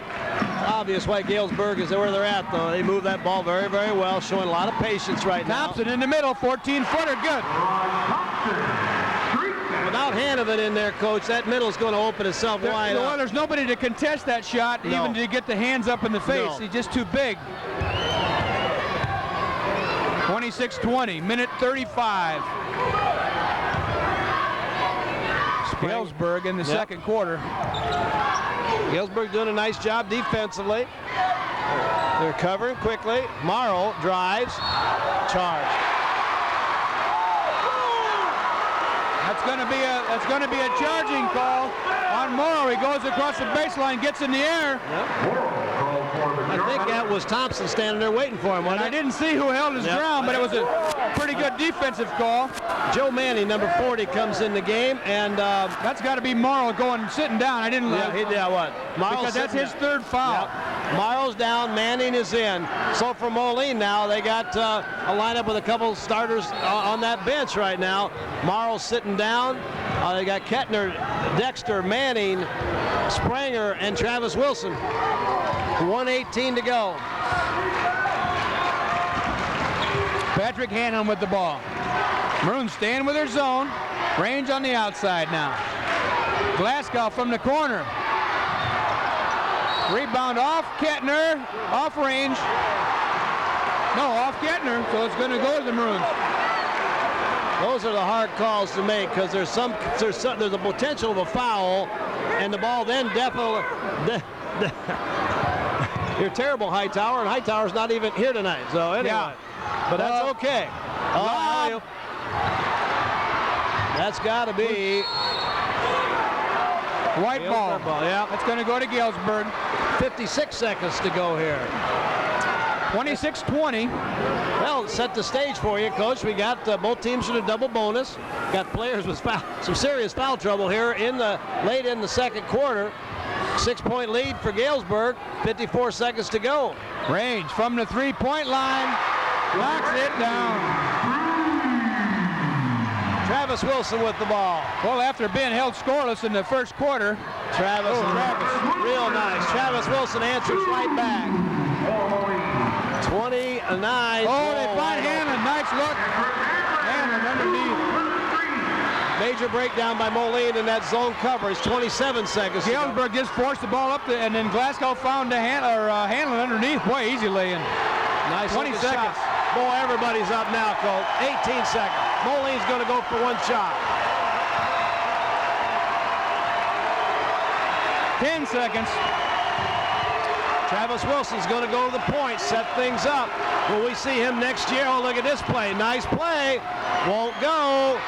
Obvious why Galesburg is where they're at, though. They move that ball very, very well, showing a lot of patience right now. Thompson in the middle, 14-footer, good. Without Hanovan in there, Coach, that middle's going to open itself wide Well, up. there's nobody to contest that shot, No. even to get the hands up in the face. No. He's just too big. 26-20, minute 35. Galesburg in the second quarter. Galesburg doing a nice job defensively. They're covering quickly. Morrow drives. Charge. That's going to be a charging call on Morrow. He goes across the baseline, gets in the air. I think that was Thompson standing there waiting for him. And I didn't see who held his ground, but it was a pretty good defensive call. Joe Manning, number 40, comes in the game, and That's got to be Morrow sitting down. I didn't. what? Because that's his third foul. Morrow's down, Manning is in. So for Moline now, they got a lineup with a couple starters on that bench right now. Morrow's sitting down. They got Kettner, Dexter, Manning, Springer, and Travis Wilson. 1:18 to go. Patrick Hannon with the ball. Maroons staying with their zone. Range on the outside now. Glasgow from the corner. Rebound off Kettner, off range. No, off Kettner, so it's going to go to the Maroons. Those are the hard calls to make because there's a potential of a foul, and the ball then definitely. You're terrible, Hightower, and Hightower's not even here tonight. So anyway, Yeah. But that's okay. Lob. That's got to be White ball. Yeah, That's going to go to Galesburg. 56 seconds to go here. 26-20. Well, set the stage for you, Coach. We got both teams in a double bonus. Got players with some serious foul trouble here late in the second quarter. 6-point lead for Galesburg. 54 seconds to go. Range from the three-point line. Knocks it down. Travis Wilson with the ball. Well, after being held scoreless in the first quarter, Travis, real nice. Travis Wilson answers right back. 29. Oh, they find Hanlon. Nice look. Hanlon underneath. Major breakdown by Moline in that zone coverage. 27 seconds. Galesburg just forced the ball up, and then Glasgow found Hanlon underneath. Boy, easy laying. Nice. 20 seconds. Shot. Boy, everybody's up now, Coach. 18 seconds. Moline's going to go for one shot. 10 seconds. Travis Wilson's going to go to the point, set things up. Will we see him next year? Oh, look at this play. Nice play. Won't go.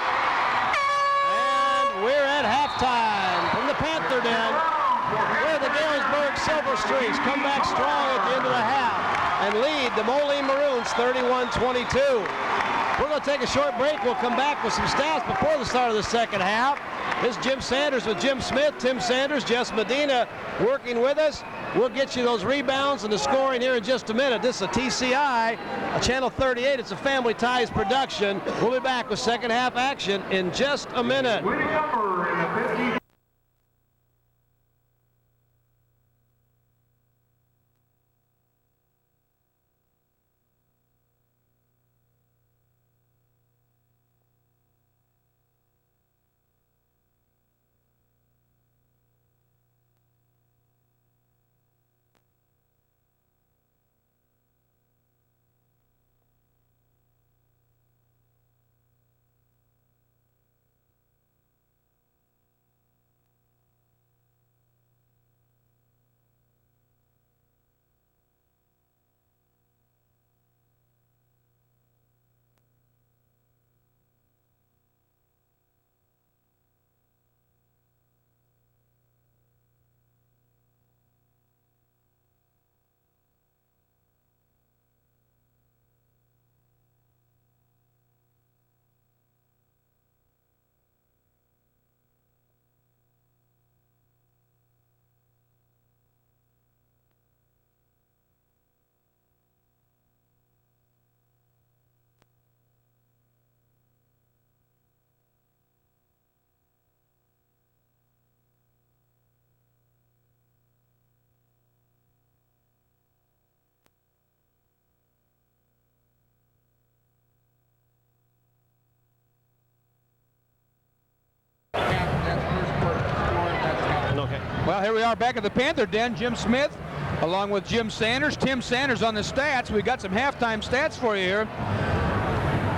And we're at halftime from the Panther Den, where the Galesburg Silver Streaks come back strong at the end of the half and lead the Moline Maroons 31-22. We're going to take a short break. We'll come back with some stats before the start of the second half. This is Jim Sanders with Jim Smith, Tim Sanders, Jess Medina working with us. We'll get you those rebounds and the scoring here in just a minute. This is a TCI, a Channel 38. It's a Family Ties production. We'll be back with second half action in just a minute. Well, here we are back at the Panther Den. Jim Smith, along with Jim Sanders. Tim Sanders on the stats. We got some halftime stats for you here.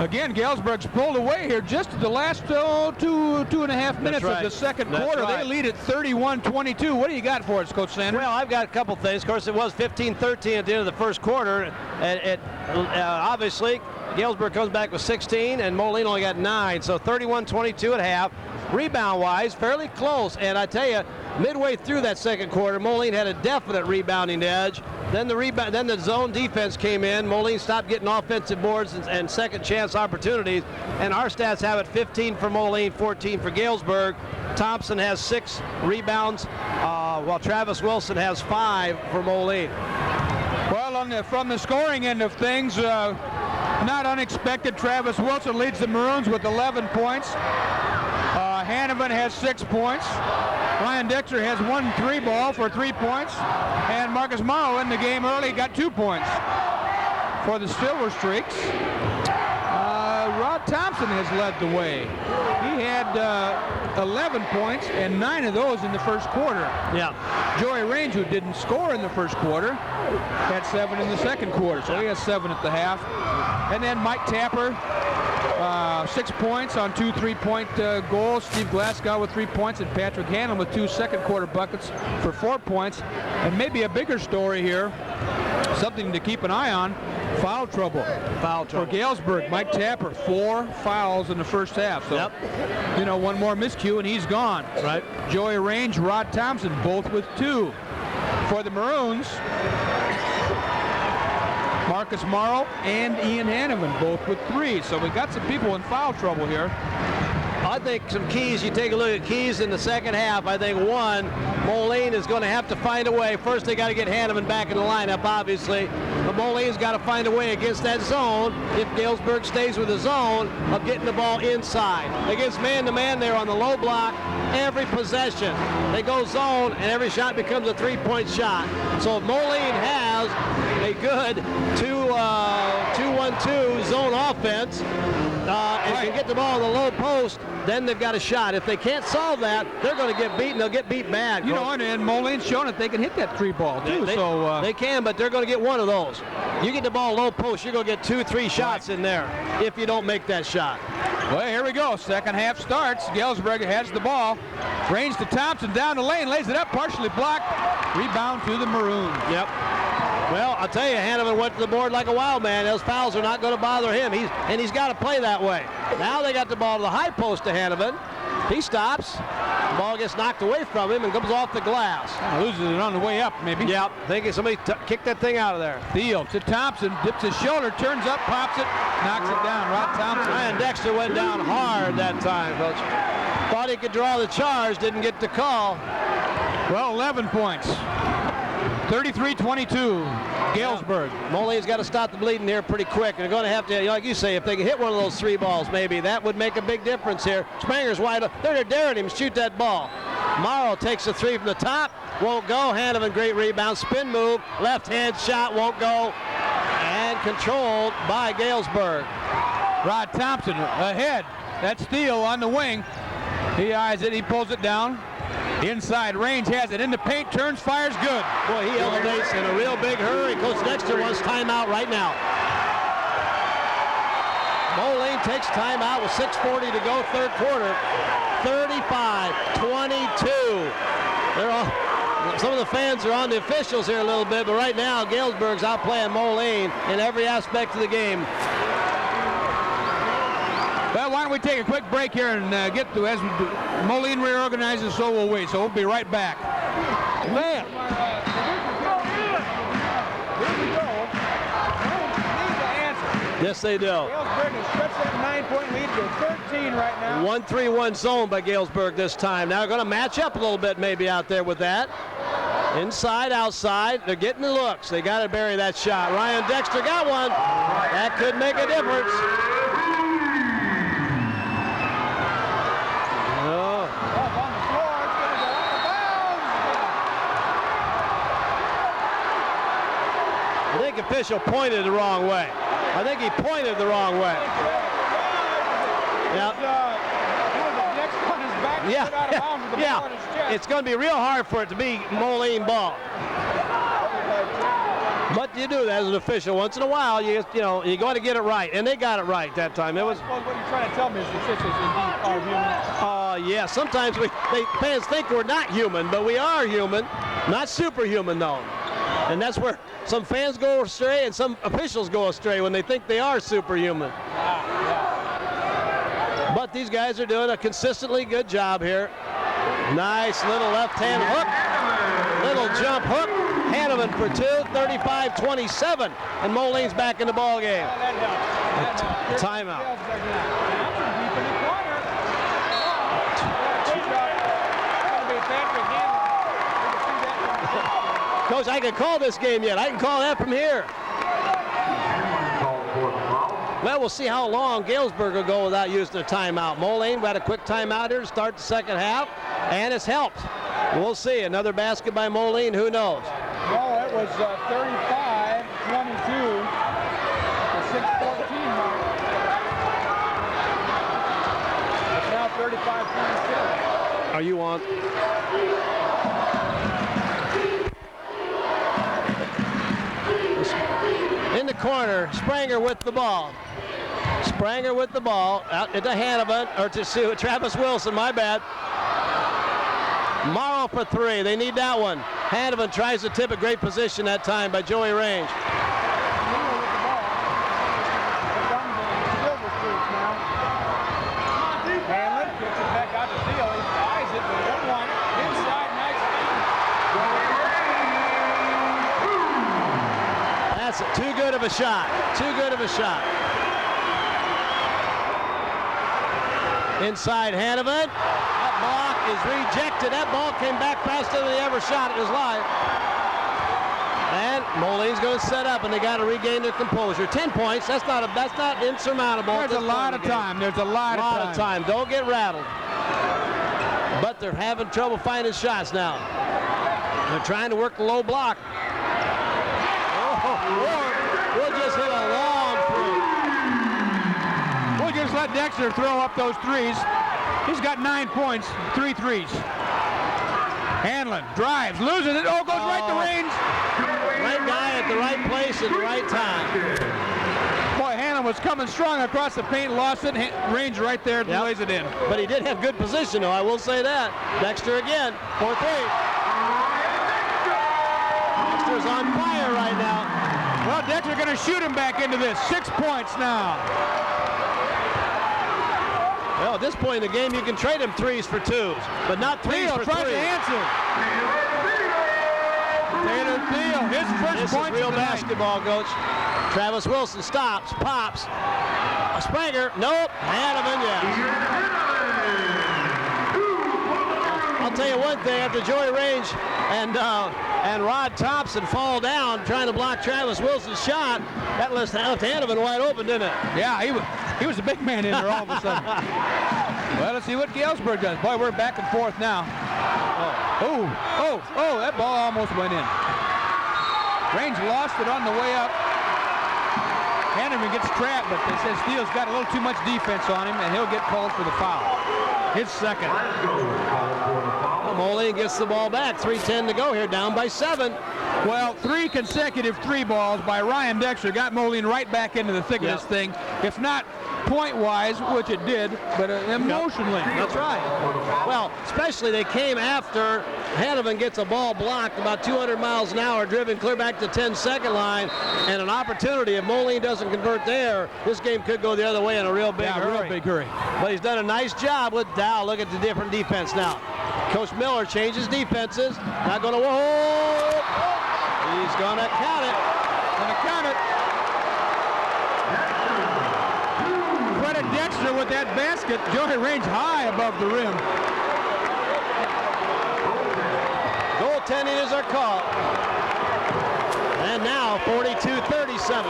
Again, Galesburg's pulled away here just at the last two and a half minutes of the second quarter. Right. They lead at 31-22. What do you got for us, Coach Sanders? Well, I've got a couple things. Of course, it was 15-13 at the end of the first quarter. And obviously, Galesburg comes back with 16, and Moline only got 9. So 31-22 at half. Rebound-wise, fairly close. And I tell you, midway through that second quarter, Moline had a definite rebounding edge. Then the zone defense came in. Moline stopped getting offensive boards and second chance opportunities. And our stats have it 15 for Moline, 14 for Galesburg. Thompson has 6 rebounds, while Travis Wilson has 5 for Moline. Well, from the scoring end of things, not unexpected, Travis Wilson leads the Maroons with 11 points. Hanovan has 6 points. Ryan Dexter has 1 3-ball for 3 points. And Marcus Morrow in the game early got 2 points for the Silver Streaks. Rod Thompson has led the way. He had 11 points and 9 of those in the first quarter. Yeah. Joey Range, who didn't score in the first quarter, had 7 in the second quarter. So he has 7 at the half. And then Mike Tapper, 6 points on 2 3-point goals. Steve Glasgow with 3 points, and Patrick Hanlon with 2 second quarter buckets for 4 points. And maybe a bigger story here, something to keep an eye on, foul trouble. For Galesburg. Mike Tapper, 4 fouls in the first half. So, you know, one more miscue and he's gone. Right. Joey Range, Rod Thompson, both with 2. For the Maroons, Marcus Morrow and Ian Hanovan, both with 3. So we got some people in foul trouble here. I think some keys, you take a look at keys in the second half. I think one, Moline is going to have to find a way. First, they got to get Hanovan back in the lineup, obviously. But Moline's got to find a way against that zone, if Galesburg stays with the zone, of getting the ball inside. Against man-to-man there on the low block, every possession, they go zone, and every shot becomes a 3-point shot. So if Moline has a good 2-1-2 zone offense, and can get the ball in the low post, then they've got a shot. If they can't solve that, they're going to get beaten. They'll get beat bad. You know, and Moline's shown that they can hit that 3 ball too. They can, but they're going to get one of those. You get the ball low post, you're going to get 2-3 shots in there if you don't make that shot. Well, here we go. Second half starts. Galesburg has the ball. Range to Thompson down the lane, lays it up, partially blocked. Rebound to the Maroons. Yep. Well, I'll tell you, Hanovan went to the board like a wild man. Those fouls are not going to bother him. He's got to play that way. Now they got the ball to the high post to Hanovan. He stops. The ball gets knocked away from him and comes off the glass. Loses it on the way up, maybe. Yep. Thinking somebody kicked that thing out of there. Thiel to Thompson. Dips his shoulder, turns up, pops it, knocks it down. Rod Thompson. Ryan Dexter went down hard that time, Coach. Thought he could draw the charge, didn't get the call. Well, 11 points. 33-22, Galesburg. Moline's got to stop the bleeding here pretty quick. They're going to have to, like you say, if they can hit one of those 3 balls, maybe that would make a big difference here. Spranger's wide open. They're daring him to shoot that ball. Morrow takes a 3 from the top, won't go. Hanovan, great rebound, spin move, left-hand shot, won't go, and controlled by Galesburg. Rod Thompson ahead. That's Thiel on the wing. He eyes it, he pulls it down. Inside range, has it in the paint, turns, fires, good. Boy, he elevates in a real big hurry. Coach Dexter wants timeout right now. Moline takes timeout with 6:40 to go, third quarter. 35-22. Some of the fans are on the officials here a little bit, but right now Galesburg's outplaying Moline in every aspect of the game. Well, why don't we take a quick break here and get to, as Moline reorganizes, so will we. So we'll be right back. Man. Yes, they do. Galesburg has stretched that 9-point lead to 13 right now. 1-3-1 zone by Galesburg this time. Now they're going to match up a little bit maybe out there with that. Inside, outside, they're getting the looks. They got to bury that shot. Ryan Dexter got one. That could make a difference. I think official pointed the wrong way. I think he pointed the wrong way. Yeah. It's going to be real hard for it to be Moline ball. But you do that as an official once in a while. You got to get it right, and they got it right that time. It was. Well, what you're trying to tell me is the officials indeed are human. Yeah. Sometimes fans think we're not human, but we are human. Not superhuman though. And that's where some fans go astray and some officials go astray when they think they are superhuman. But these guys are doing a consistently good job here. Nice little left-hand hook. Little jump hook. Hanovan for 2, 35-27. And Moline's back in the ball game. Timeout. Coach, I can call this game yet. I can call that from here. Well, we'll see how long Galesburg will go without using a timeout. Moline got a quick timeout here to start the second half, and it's helped. We'll see. Another basket by Moline. Who knows? Well, it was 35-22 to 6:14 mark. It's now 35-26. Are you on? In the corner, Spranger with the ball. Spranger with the ball out into Hanovan, or to Travis Wilson, my bad. Morrow for 3, they need that one. Hanovan tries to tip a great position that time by Joey Range. Hanlon kicks it back out to Thiel. He eyes it, but don't want it. Inside, nice. That's too good of a a shot. Too good of a shot. Inside Hanovan. That block is rejected. That ball came back faster than he ever shot in his life. And Moline's going to set up, and they got to regain their composure. 10 points. That's not insurmountable. There's a lot of time. There's a lot of time. Don't get rattled. But they're having trouble finding shots now. They're trying to work the low block. We'll just hit a long three. We'll just let Dexter throw up those threes. He's got 9 points, 3 threes. Hanlon drives, loses it. Oh, goes right to range. Right guy at the right place at the right time. Boy, Hanlon was coming strong across the paint, lost it. Range right there, lays it in. But he did have good position, though. I will say that. Dexter again, 4-3. Dexter's on fire right now. Well, Dexter going to shoot him back into this. 6 points now. Well, at this point in the game, you can trade him threes for twos, but not threes for tries threes. to answer. Taylor Thiel, his first point. This is real basketball, Coach. Travis Wilson stops, pops. A Spranger, nope. Hanovan, yes. I'll tell you one thing, after Joey Range and Rod Thompson fall down trying to block Travis Wilson's shot, that left Hanovan wide open, didn't it? Yeah, he was a big man in there all of a sudden. Well, let's see what Galesburg does. Boy, we're back and forth now. Oh, that ball almost went in. Range lost it on the way up. Hanovan gets trapped, but they said Steele's got a little too much defense on him, and he'll get called for the foul. His second. Moline gets the ball back. 3:10 to go here, down by 7. Well, 3 consecutive 3 balls by Ryan Dexter got Moline right back into the thick of this thing. If not point-wise, which it did, but emotionally. That's right. Well, especially they came after Hanovan gets a ball blocked about 200 miles an hour, driven clear back to 10-second line, and an opportunity. If Moline doesn't convert there, this game could go the other way in a real big hurry. Real big hurry. But he's done a nice job with Dow. Look at the different defense now. Coach Miller changes defenses. Not going to whoa. He's going to count it. Credit Dexter with that basket. Joey Range high above the rim. Goaltending is our call. And now 42-37.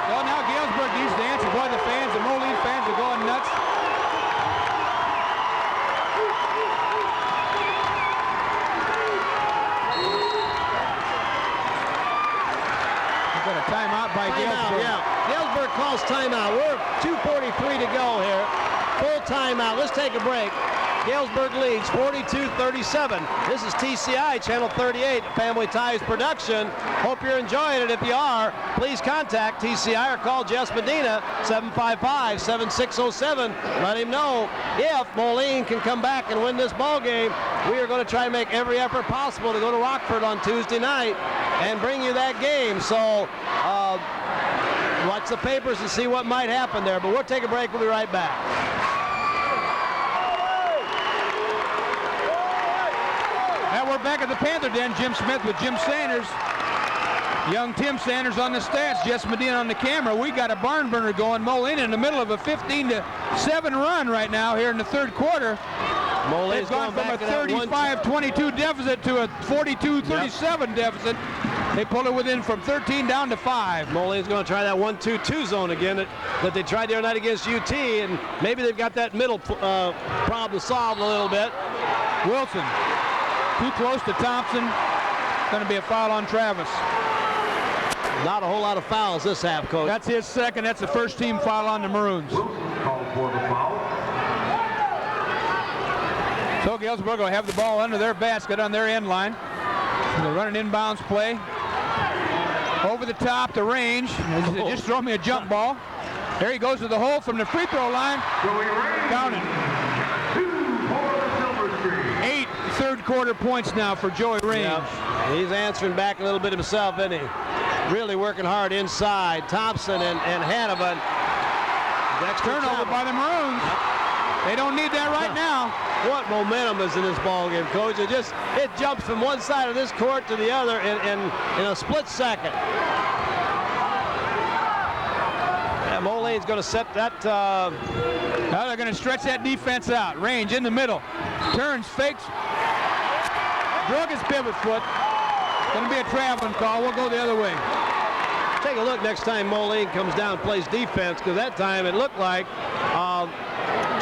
Well, now Galesburg needs to answer. Boy, the fans, the Moline fans are going nuts. Got a timeout by Galesburg. Yeah. Galesburg calls timeout. We're 2:43 to go here. Full timeout. Let's take a break. Galesburg leads 42-37. This is TCI Channel 38, Family Ties production. Hope you're enjoying it. If you are, please contact TCI or call Jess Medina, 755-7607. Let him know if Moline can come back and win this ball game. We are going to try to make every effort possible to go to Rockford on Tuesday night and bring you that game. So watch the papers and see what might happen there. But we'll take a break. We'll be right back. Now we're back at the Panther Den. Jim Smith with Jim Sanders. Young Tim Sanders on the stats. Jess Medina on the camera. We got a barn burner going. Moline in the middle of a 15-7 run right now here in the third quarter. They've gone from a 35-22 deficit to a 42-37 deficit. They pulled it within from 13 down to 5. Moline's going to try that 1-2-2 zone again that they tried the other night against UT, and maybe they've got that middle problem solved a little bit. Wilson, too close to Thompson. Going to be a foul on Travis. Not a whole lot of fouls this half, Coach. That's his second. That's the first team foul on the Maroons. Called for the foul. So Galesburg will have the ball under their basket on their end line. They'll run an inbounds play. Over the top, the range. They just throw me a jump ball. There he goes to the hole from the free throw line. Counted. 8 third quarter points now for Joey Range. Yep. He's answering back a little bit himself, isn't he? Really working hard inside. Thompson and Hanovan. Turnover by the Maroons. They don't need that right now. What momentum is in this ball game, Coach? It jumps from one side of this court to the other in a split second. Moline's going to set that. Now they're going to stretch that defense out. Range in the middle. Turns, fakes. Drug his pivot foot. Going to be a traveling call. We'll go the other way. Take a look next time Moline comes down and plays defense, because that time it looked like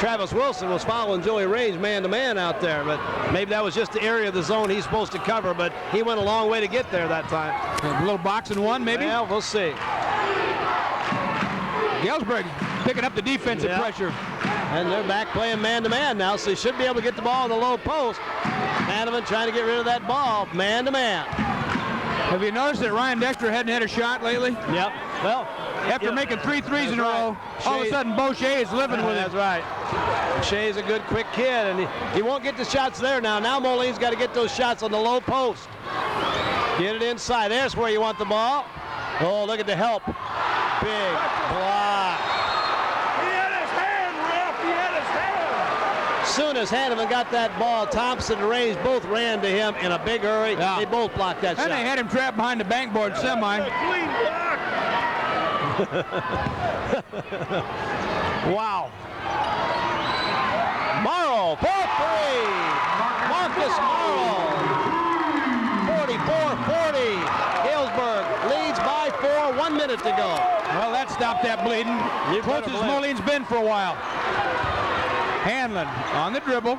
Travis Wilson was following Joey Range man-to-man out there, but maybe that was just the area of the zone he's supposed to cover, but he went a long way to get there that time. A little boxing one, maybe? Yeah, we'll see. Galesburg picking up the defensive pressure. And they're back playing man-to-man now, so they should be able to get the ball in the low post. Manovan trying to get rid of that ball, man-to-man. Have you noticed that Ryan Dexter hadn't had a shot lately? Yep. Well, after making 3 threes in a row, all of a sudden Boucher is living with it. That's right. Boucher's a good, quick kid, and he won't get the shots there now. Now Moline's got to get those shots on the low post. Get it inside. There's where you want the ball. Oh, look at the help. Big block. He had his hand, ref. He had his hand. Soon as Hanneman got that ball, Thompson and Range both ran to him in a big hurry. Yeah. They both blocked that shot. And they had him trapped behind the backboard semi. Clean block. Wow. Morrow, 4-3. Marcus Morrow. 44-40. Galesburg leads by 4, 1 minute to go. Well, that stopped that bleeding. Close as Moline's been for a while. Hanlon on the dribble.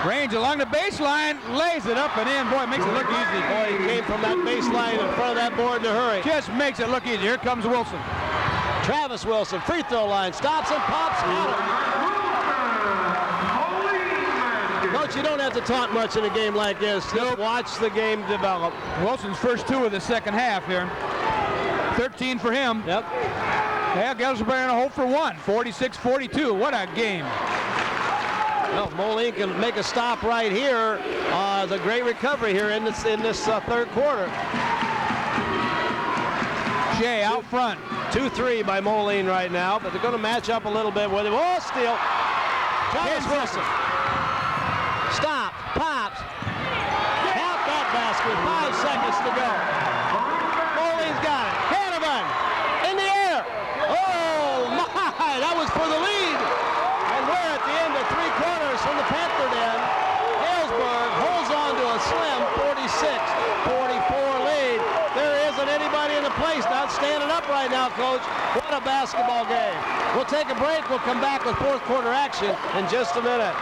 Range along the baseline, lays it up and in. Boy, makes it look easy. Boy, he came from that baseline in front of that board in a hurry. Just makes it look easy. Here comes Wilson. Travis Wilson, free throw line, stops and pops. Coach, you don't have to talk much in a game like this. Just watch the game develop. Wilson's first 2 of the second half here. 13 for him. Yep. Yeah, Galesburg in a hole for 1. 46-42. What a game. Well, Moline can make a stop right here. The great recovery here in this third quarter. Shea out front. 2-3 by Moline right now, but they're going to match up a little bit with him. Oh, steal. Travis Wilson. Stop. Pops. Count that basket. 5 seconds to go. Moline's got it. Hanneman in the air. Oh, my. That was for the lead. And we're at the end of 3 quarters from the Panther den. Galesburg holds on to a slim 46-44 lead. There isn't anybody in the place not standing up right now, Coach. What a basketball game. We'll take a break. We'll come back with fourth quarter action in just a minute.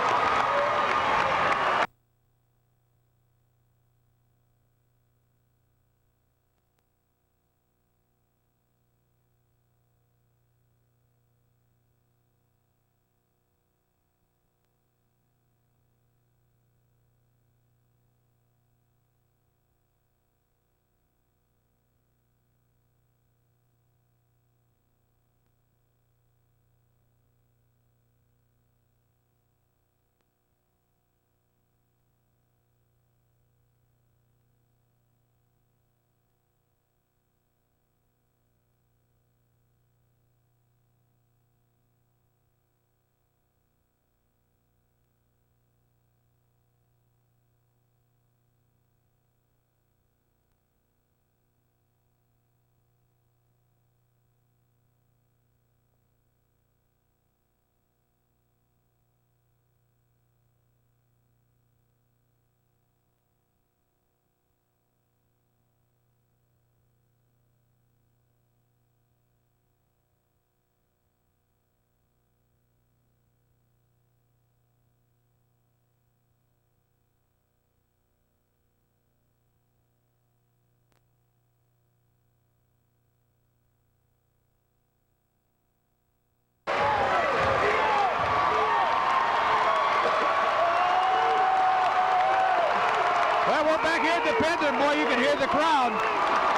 Boy, you can hear the crowd.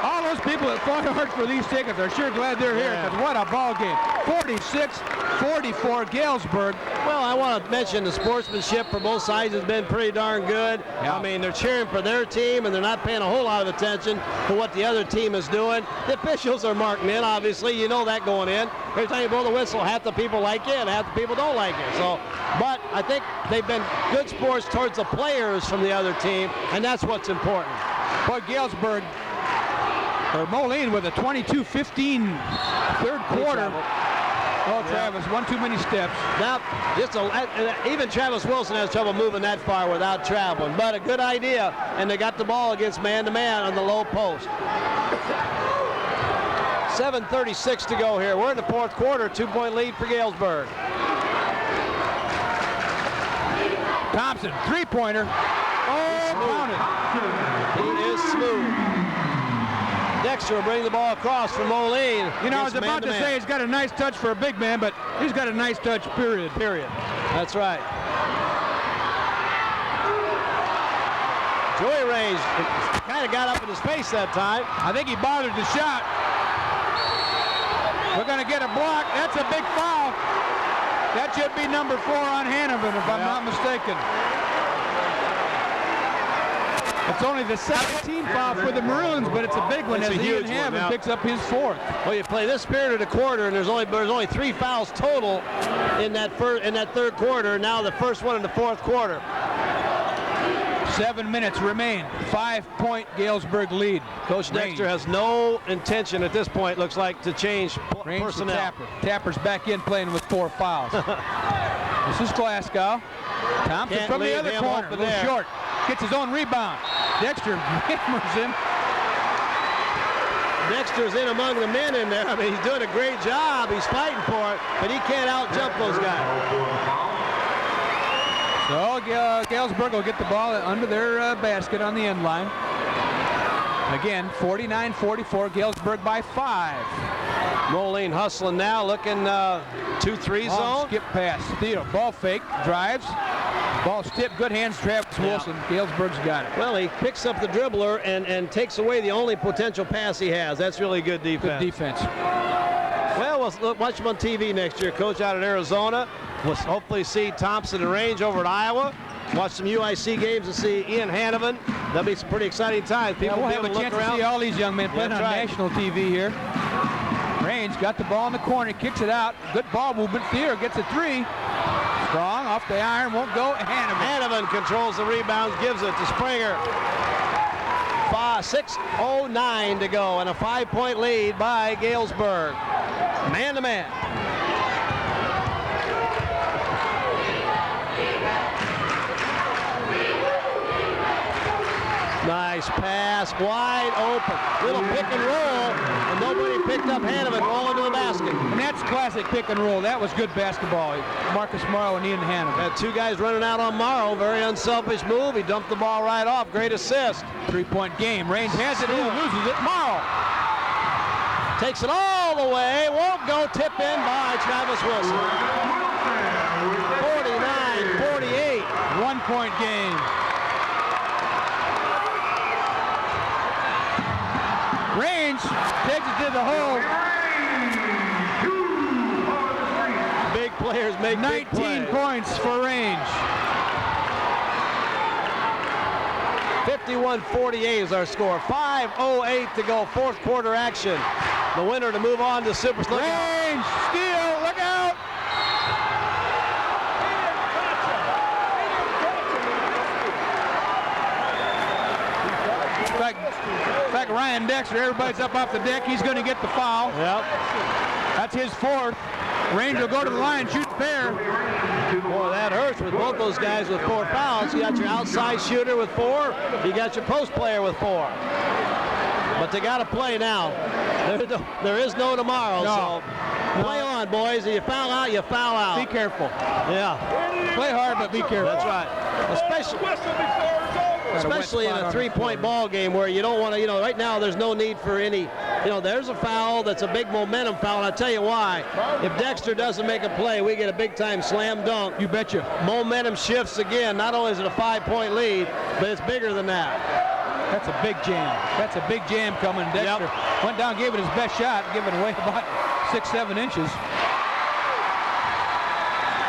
All those people that fought hard for these tickets are sure glad they're here, because what a ball game. 46-44 Galesburg. Well, I want to mention the sportsmanship for both sides has been pretty darn good. Yeah. I mean, they're cheering for their team, and they're not paying a whole lot of attention to what the other team is doing. The officials are marking in, obviously. You know that going in. Every time you blow the whistle, half the people like it, and half the people don't like it. So, but I think they've been good sports towards the players from the other team, and that's what's important. Boy, Galesburg, or Moline with a 22-15 third quarter. Oh, Travis, one too many steps. Now, even Travis Wilson has trouble moving that far without traveling, but a good idea, and they got the ball against man-to-man on the low post. 7:36 to go here. We're in the fourth quarter, 2-point lead for Galesburg. Thompson, three-pointer. Oh, counted. He is smooth. Dexter will bring the ball across from Moline. You know, I was about to say he's got a nice touch for a big man, but he's got a nice touch, period. That's right. Joey Range kind of got up in his face that time. I think he bothered the shot. We're going to get a block. That's a big foul. That should be number 4 on Hanovan, if I'm not mistaken. It's only the 17th foul for the Maroons, but it's a big one as Ian Hanovan picks up his 4th. Well, you play this period of the quarter, and there's only 3 fouls total in that third quarter. Now the first one in the fourth quarter. 7 minutes remain. 5-point Galesburg lead. Coach Dexter has no intention at this point, looks like, to change personnel. Tapper. Tapper's back in playing with 4 fouls. This is Glasgow. Thompson from the other corner, a little short. Gets his own rebound. Dexter hammers him. Dexter's in among the men in there. I mean, he's doing a great job. He's fighting for it, but he can't out-jump those guys. So Galesburg will get the ball under their basket on the end line. Again, 49-44, Galesburg by 5. Moline hustling now, looking 2-3 zone. Skip pass, steal, ball fake, drives. Ball tip, good hands, Travis Wilson. Galesburg's got it. Well, he picks up the dribbler and takes away the only potential pass he has. That's really good defense. Good defense. Well, we'll watch him on TV next year. Coach out in Arizona. We'll hopefully see Thompson and Range over at Iowa. Watch some UIC games and see Ian Hanovan. That'll be some pretty exciting times. People we'll will have be a able to chance look around. to see all these young men playing on national TV here. Range got the ball in the corner, kicks it out. Good ball movement. Thier gets a 3. Strong off the iron, won't go. Hanovan controls the rebounds, gives it to Springer. 6:09 to go, and a 5-point lead by Galesburg. Man-to-man. Nice pass, wide open. Little pick and roll, and nobody picked up Hanovan rolling to the basket. And that's classic pick and roll. That was good basketball. Marcus Morrow and Ian Hanovan. Had 2 guys running out on Morrow. Very unselfish move. He dumped the ball right off. Great assist. 3-point game. Range has it, loses it. Morrow takes it all the way. Won't go. Tip in by Travis Wilson. 49-48. 1-point game. Range takes it to the hole. Big players make 19 points for Range. 51-48 is our score. 5:08 to go. Fourth quarter action. The winner to move on to Super. Range, steal, look out! In fact, Ryan Dexter, everybody's up off the deck. He's going to get the foul. Yep. That's his 4th. Range will go to the line, shoot fair. Boy, that hurts with both those guys with 4 fouls. You got your outside shooter with 4. You got your post player with 4. But they got to play now. There is no tomorrow. So play on, boys. If you foul out, you foul out. Be careful. Yeah. Play hard, but be careful. That's right. Especially in a 3-point ball game where you don't want to, right now there's no need for any, there's a foul that's a big momentum foul, and I'll tell you why. If Dexter doesn't make a play, we get a big-time slam dunk. You betcha. Momentum shifts again. Not only is it a 5-point lead, but it's bigger than that. That's a big jam. That's a big jam coming. Dexter went down, gave it his best shot, giving away about 6-7 inches.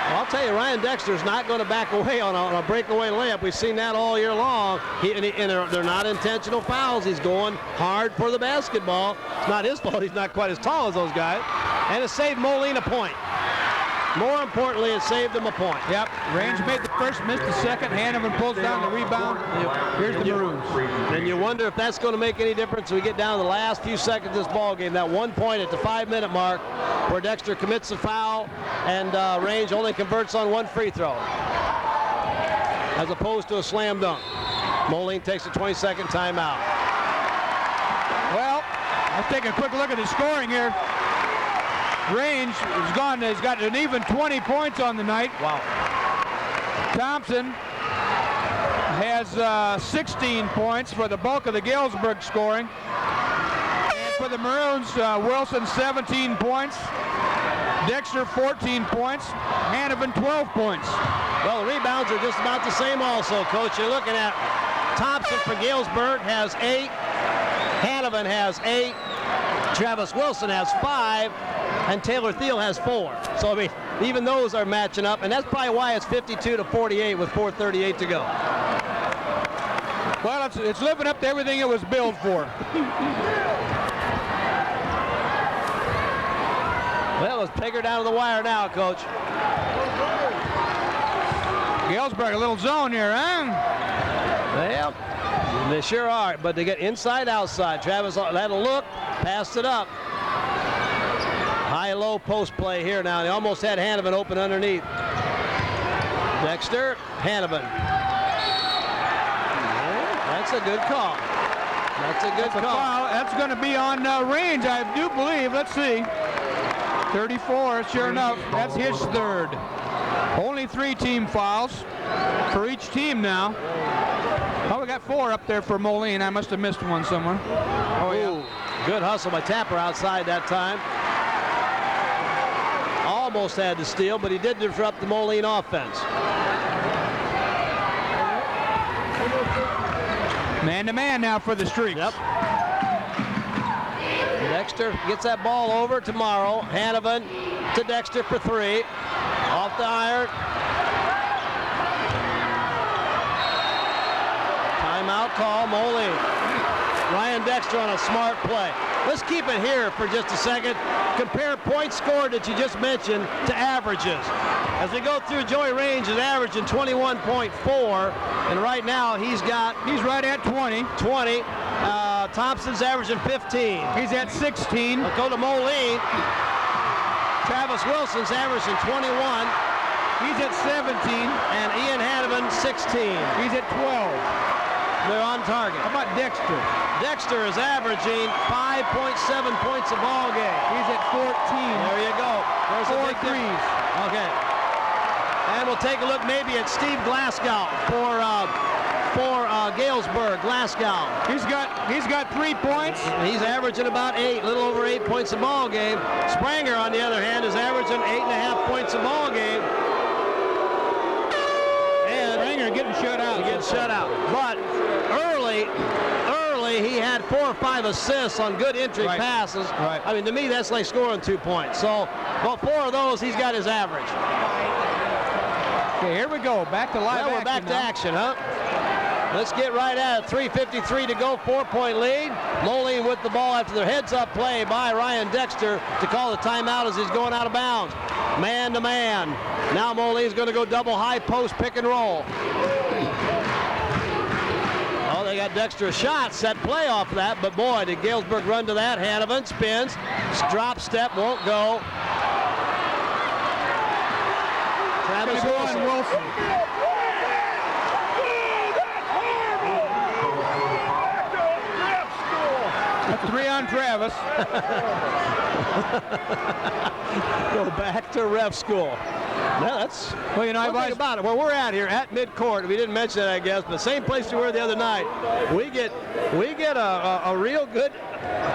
Well, I'll tell you, Ryan Dexter's not going to back away on a breakaway layup. We've seen that all year long. They're not intentional fouls. He's going hard for the basketball. It's not his fault. He's not quite as tall as those guys. And it saved Moline a point. More importantly, it saved them a point. Yep. Range made the first, missed the second. Hanovan pulls down the rebound. Here's the Maroons. And you wonder if that's going to make any difference when we get down to the last few seconds of this ball game. That 1 point at the 5-minute mark where Dexter commits a foul and Range only converts on 1 free throw, as opposed to a slam dunk. Moline takes a 20-second timeout. Well, let's take a quick look at the scoring here. Range has got an even 20 points on the night. Wow. Thompson has 16 points for the bulk of the Galesburg scoring. And for the Maroons, Wilson 17 points. Dexter 14 points. Hanovan 12 points. Well, the rebounds are just about the same also, Coach. You're looking at Thompson for Galesburg has 8. Hanovan has 8. Travis Wilson has 5. And Taylor Thiel has 4. So, I mean, even those are matching up, and that's probably why it's 52-48 with 4:38 to go. Well, it's living up to everything it was billed for. Well, let's take her down to the wire now, Coach. Galesburg, a little zone here, huh? Well, they sure are, but they get inside, outside. Travis had a look, passed it up. High-low post play here now. They almost had Hanovan open underneath. Dexter, Hanovan. That's a good call. That's a good call. Foul. That's going to be on Range, I do believe. Let's see. 34, sure enough. That's his 3rd. Only 3 team fouls for each team now. Oh, we got 4 up there for Moline. I must have missed one somewhere. Oh, yeah. Ooh, good hustle by Tapper outside that time. Almost had to steal, but he did disrupt the Moline offense. Man-to-man now for the Streaks. Yep. Dexter gets that ball over to Morrow. Hanovan to Dexter for 3. Off the iron. Timeout call, Moline. Ryan Dexter on a smart play. Let's keep it here for just a second. Compare points scored that you just mentioned to averages. As we go through, Joey Range is averaging 21.4, and right now he's right at 20. Thompson's averaging 15. He's at 16. We'll go to Moline. Travis Wilson's averaging 21. He's at 17. And Ian Hanovan, 16. He's at 12. They're on target. How about Dexter? Dexter is averaging 5.7 points a ball game. He's at 14. There you go. There's 4 a big threes. difference. Okay. And we'll take a look maybe at Steve Glasgow for Galesburg. Glasgow. He's got 3 points. He's averaging about 8, a little over 8 points a ball game. Spranger, on the other hand, is averaging 8.5 points a ball game. And Spranger getting shut out. But early, he had 4 or 5 assists on good entry passes. Right. I mean, to me, that's like scoring 2 points. So, well, 4 of those, he's got his average. Okay, here we go. Back to live action. We're back to now. action, huh? Let's get right at it. 3:53 to go, 4-point lead. Moline with the ball after their heads-up play by Ryan Dexter to call the timeout as he's going out of bounds. Man-to-man. Now Moline's going to go double high post pick and roll. Oh, they got Dexter a shot, set play off of that, but boy, did Galesburg run to that. Hanovan spins, drop step, won't go. Travis Wilson. That's 3 on Travis. Go back to ref school. No, that's, well, you know, one thing about it. Where we're at here at midcourt, we didn't mention that, I guess, but same place we were the other night. We get a real good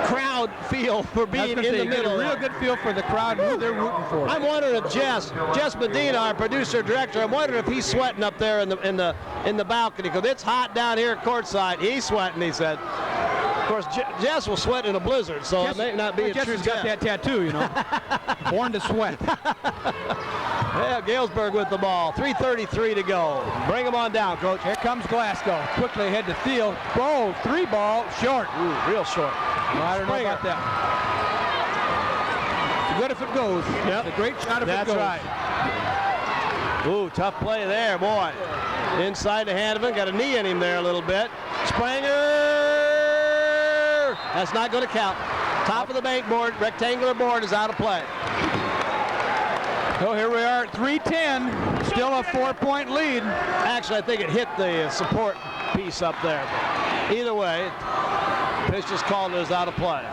crowd feel for being in the middle. A real good feel for the crowd and who they're rooting for. I'm wondering if Jess Medina, our producer director, I'm wondering if he's sweating up there in the balcony, because it's hot down here courtside. He's sweating, he said. Of course, Jess will sweat in a blizzard, so it may not be a true Jess has got that tattoo, you know. Born to sweat. Yeah, Galesburg with the ball. 3:33 to go. Bring him on down, Coach. Here comes Glasgow. Quickly ahead to Thiel. Oh, 3 ball, short. Ooh, real short. Well, I don't know about that. goes. Yep. It's a great shot if it goes. That's right. Ooh, tough play there, boy. Inside to Hanneman, got a knee in him there a little bit. Spranger! That's not going to count. Top of the bank board, rectangular board is out of play. So here we are at 3:10, still a 4-point lead. Actually, I think it hit the support piece up there. But either way, pitch is called and is out of play.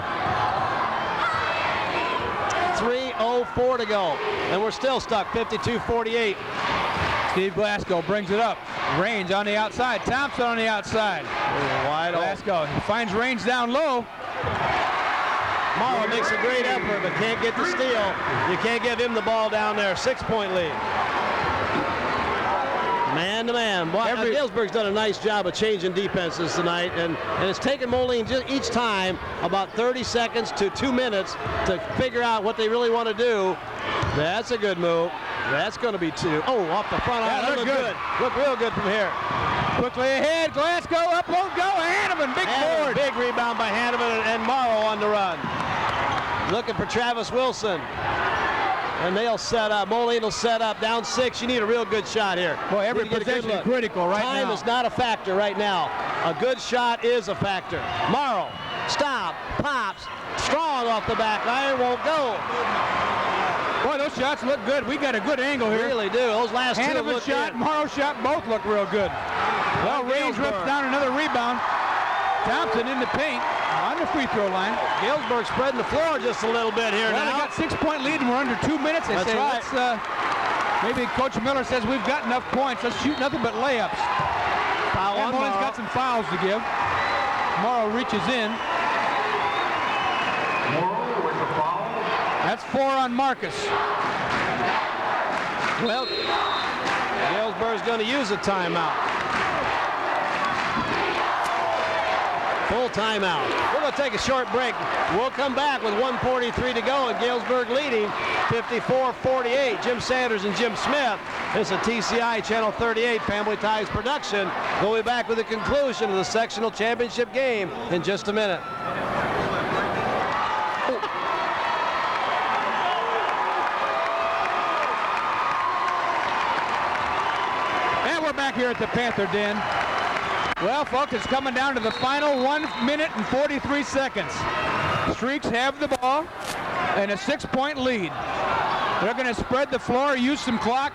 3:04 to go, and we're still stuck 52-48. Steve Glasgow brings it up. Range on the outside. Thompson on the outside. Wide open. Glasgow finds Range down low. Morrow makes a great effort, but can't get the steal. You can't give him the ball down there. 6-point lead. Man to man. Boy, Galesburg's done a nice job of changing defenses tonight, and it's taken Moline just each time about 30 seconds to 2 minutes to figure out what they really want to do. That's a good move. That's going to be 2. Oh, off the front. Yeah, look good. Look real good from here. Quickly ahead. Glasgow up won't go. Hanneman, big board. Big rebound by Hanneman and Morrow on the run. Looking for Travis Wilson. And they'll set up. Moline will set up. Down 6. You need a real good shot here. Boy, every possession is critical right now. Time is not a factor right now. A good shot is a factor. Morrow, stop, pops, strong off the back iron, won't go. Boy, those shots look good. We got a good angle here. Really do. Those last two Hanneman look shot, good. Morrow shot, both look real good. Well, Range rips down another rebound. Thompson in the paint on the free throw line. Galesburg spreading the floor just a little bit here well, now. They got 6-point lead and we're under 2 minutes. They say, right. let's, maybe Coach Miller says we've got enough points. Let's shoot nothing but layups. Foul on Moline's Morrow. got some fouls to give. Morrow reaches in. That's 4 on Marcus. Well, Galesburg's going to use a timeout. Full timeout. We're going to take a short break. We'll come back with 1:43 to go and Galesburg leading 54-48. Jim Sanders and Jim Smith. This is a TCI Channel 38 Family Ties production. We'll be back with the conclusion of the sectional championship game in just a minute. And we're back here at the Panther Den. Well, folks, it's coming down to the final 1 minute and 43 seconds. Streaks have the ball and a 6-point lead. They're going to spread the floor, use some clock.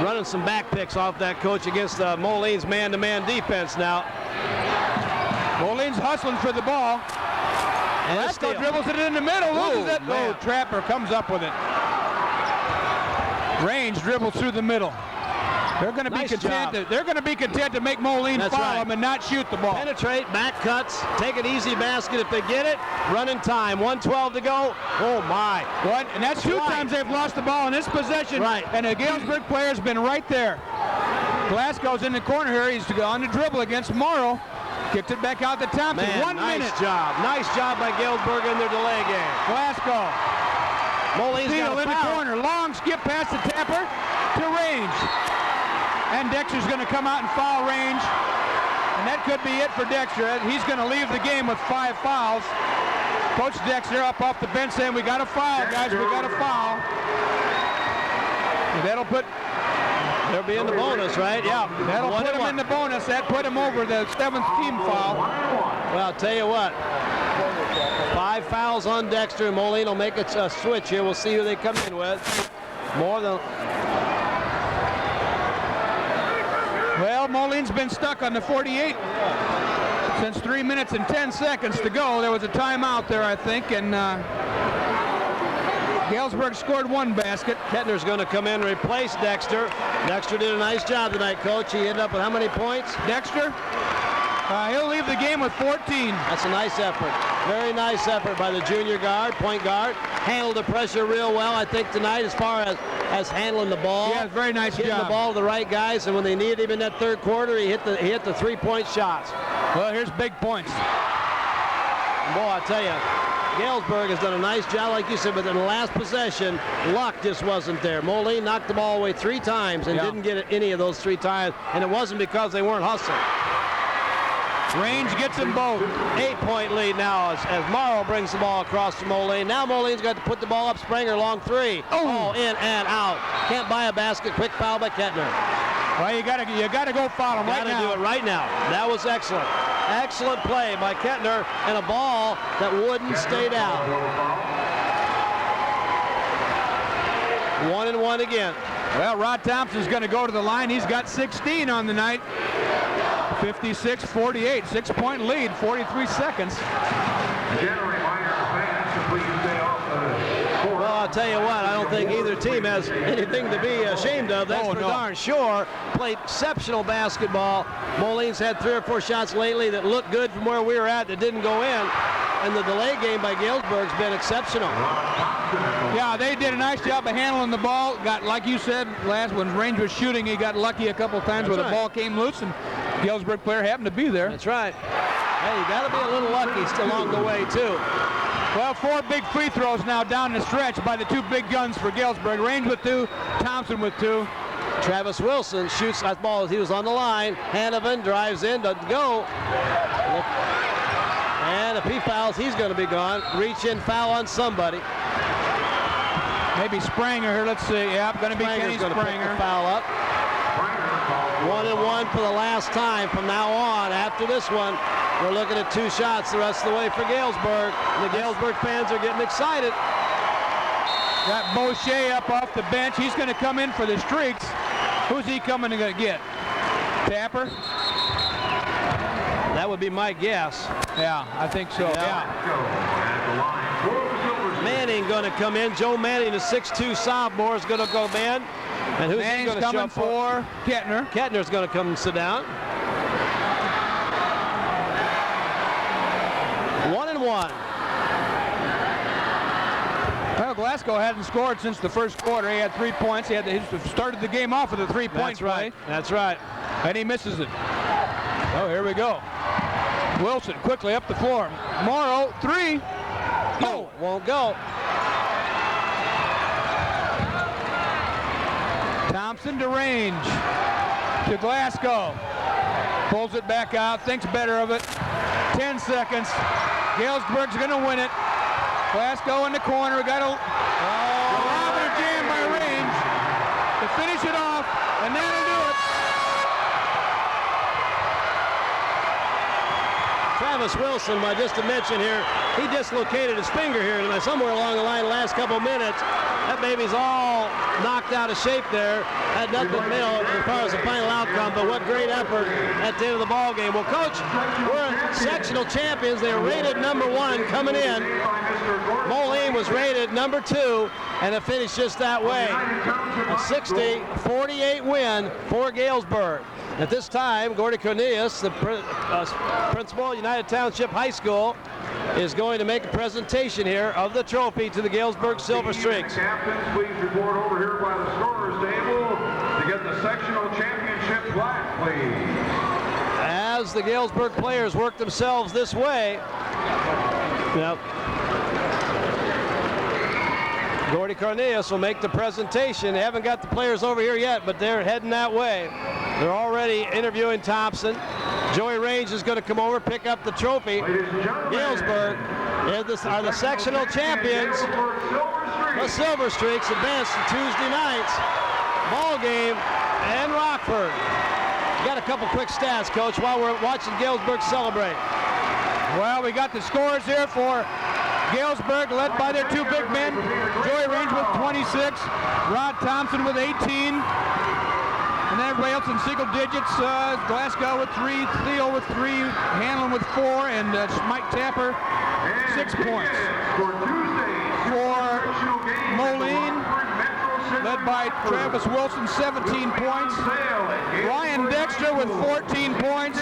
Running some back picks off that coach against Moline's man-to-man defense now. Moline's hustling for the ball. And Glasgow dribbles it in the middle, loses it. man. Oh, Trapper comes up with it. Range dribbles through the middle. They're going to be content. They're going to be content to make Moline foul them and not shoot the ball. Penetrate, back cuts, take an easy basket if they get it. Running time, 1:12 to go. Oh my! What? And that's 2 times they've lost the ball in this possession. Right. And the Galesburg player's been right there. Glasgow's in the corner here. He's on the dribble against Morrow. Kicked it back out to Thompson. Man, 1 minute. Nice job by Galesburg in their delay game. Glasgow. Moline's Steele got a in the foul. corner. Long skip past the Tapper to Range. And Dexter's going to come out and foul Range. And that could be it for Dexter. He's going to leave the game with 5 fouls. Coach Dexter up off the bench saying, we got a foul, guys. We got a foul. And that'll put... They'll be in the bonus, right? Yeah. That'll put him in the bonus. That put him over the 7th team foul. Well, I'll tell you what. 5 fouls on Dexter. Moline will make a switch here. We'll see who they come in with. More than... Well, Moline's been stuck on the 48 since 3 minutes and 10 seconds to go. There was a timeout there, I think, and Galesburg scored 1 basket. Kettner's going to come in and replace Dexter. Dexter did a nice job tonight, Coach. He ended up with how many points? Dexter, he'll leave the game with 14. That's a nice effort. Very nice effort by the junior guard, point guard. Handled the pressure real well, I think, tonight as far as handling the ball. Yeah, very nice Getting job. the ball to the right guys, and when they needed him in that 3rd quarter, he hit the 3-point shots. Well, here's big points. And boy, I tell you, Galesburg has done a nice job, like you said, but in the last possession, luck just wasn't there. Moline knocked the ball away 3 times and didn't get it any of those 3 times, and it wasn't because they weren't hustling. Range gets them both. 8-point lead now as Morrow brings the ball across to Moline. Now Moline's got to put the ball up. Springer long three. Oh, in and out. Can't buy a basket. Quick foul by Kettner. Well, you gotta go foul him right now. Gotta do it right now. That was excellent. Excellent play by Kettner and a ball that wouldn't stay down. 1-1 again. Well, Rod Thompson's going to go to the line. He's got 16 on the night. 56-48, 6-point lead, 43 seconds. Well, I'll tell you what, I don't think either team has anything to be ashamed of. That's for darn sure. Played exceptional basketball. Moline's had 3 or 4 shots lately that looked good from where we were at that didn't go in. And the delay game by Galesburg's been exceptional. Yeah, they did a nice job of handling the ball. Got, like you said, when Range was shooting, he got lucky a couple times where the ball came loose, and Galesburg player happened to be there. That's right. Hey, you got to be a little lucky along the way, too. Well, 4 big free throws now down the stretch by the 2 big guns for Galesburg. Range with 2, Thompson with 2. Travis Wilson shoots that ball as he was on the line. Hanovan drives in, doesn't go. And if he fouls, he's going to be gone. Reach in, foul on somebody. Maybe Springer here. Let's see. Yeah, going to be Kenny Springer. Pick the foul up. 1-1 for the last time from now on. After this one, we're looking at 2 shots the rest of the way for Galesburg. And the Galesburg fans are getting excited. Got Boucher up off the bench. He's going to come in for the Streaks. Who's he coming to get? Tapper? That would be my guess. Yeah, I think so. Yeah. Manning going to come in. Joe Manning, the 6'2 sophomore, is going to go in. And who's he going to show up for? Kettner. Kettner's going to come and sit down. 1-1. Well, Glasgow hadn't scored since the first quarter. He had 3 points. He started the game off with a 3-point play. That's right. And he misses it. Oh, here we go. Wilson quickly up the floor. Morrow, 3. No, won't go. Thompson to Range. To Glasgow. Pulls it back out. Thinks better of it. 10 seconds. Galesburg's going to win it. Glasgow in the corner. Got a lob and a jam by Range to finish it off, and that'll do it. Travis Wilson, just to mention here, he dislocated his finger here somewhere along the line the last couple minutes. That baby's all knocked out of shape there. Had nothing as far as the final outcome, but what great effort at the end of the ball game. Well, Coach, we're sectional champions. They were rated number 1 coming in. Moline was rated number 2, and it finished just that way. A 60-48 win for Galesburg. At this time, Gordy Cornelius, the principal at United Township High School, is going to make a presentation here of the trophy to the Galesburg Silver Streaks. Captains, please report over here by the scorer's table to get the sectional championship plaque, please. As the Galesburg players work themselves this way, Gordy Cornelius will make the presentation. They haven't got the players over here yet, but they're heading that way. They're already interviewing Thompson. Joey Range is going to come over, pick up the trophy. Galesburg are the sectional champions. The Silver Streaks advance to Tuesday night's ball game in Rockford. Got a couple quick stats, Coach, while we're watching Galesburg celebrate. Well, we got the scores here for Galesburg, led by their 2 big men. Joey Range with 26, Rod Thompson with 18. And then everybody else in single digits. Glasgow with 3, Theo with 3, Hanlon with 4, and Mike Tapper 6 points. For Moline, led by Travis Wilson, 17 points. Ryan Dexter with 14 points.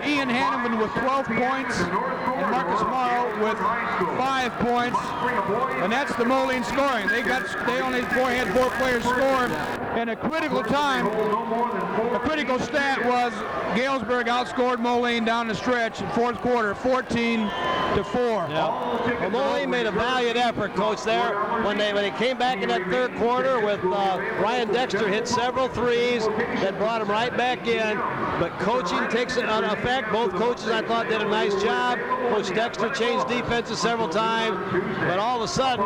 Ian Hanneman with 12 points. And Marcus Morrow with 5 points. And that's the Moline scoring. They only had 4 players score. And a critical time, a critical stat was Galesburg outscored Moline down the stretch in 4th quarter, 14 to 4. Yeah. Well, Moline made a valiant effort, Coach, there. When they came back in that third quarter with Ryan Dexter hit several threes that brought him right back in. But coaching takes it on effect. Both coaches, I thought, did a nice job. Coach Dexter changed defenses several times. But all of a sudden,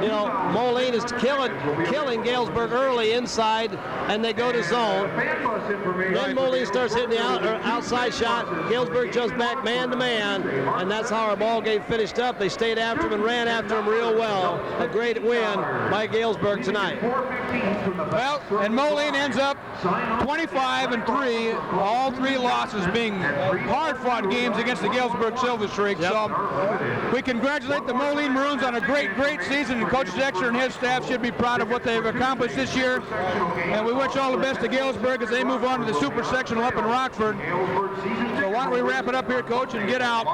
you know, Moline is killing Galesburg early inside, and they go to zone. Then Moline starts hitting the outside shot. Galesburg jumps back man to man, and that's how our ball game finished up. They stayed after him and ran after him real well. A great win by Galesburg tonight. Well, and Moline ends up 25-3, all 3 losses being hard-fought games against the Galesburg Silver Streak. Yep. So we congratulate the Moline Maroons on a great season, and Coach Dexter and his staff should be proud of what they've accomplished this year. And we wish all the best to Galesburg as they move on to the Super Sectional up in Rockford. So why don't we wrap it up here, Coach, and get out.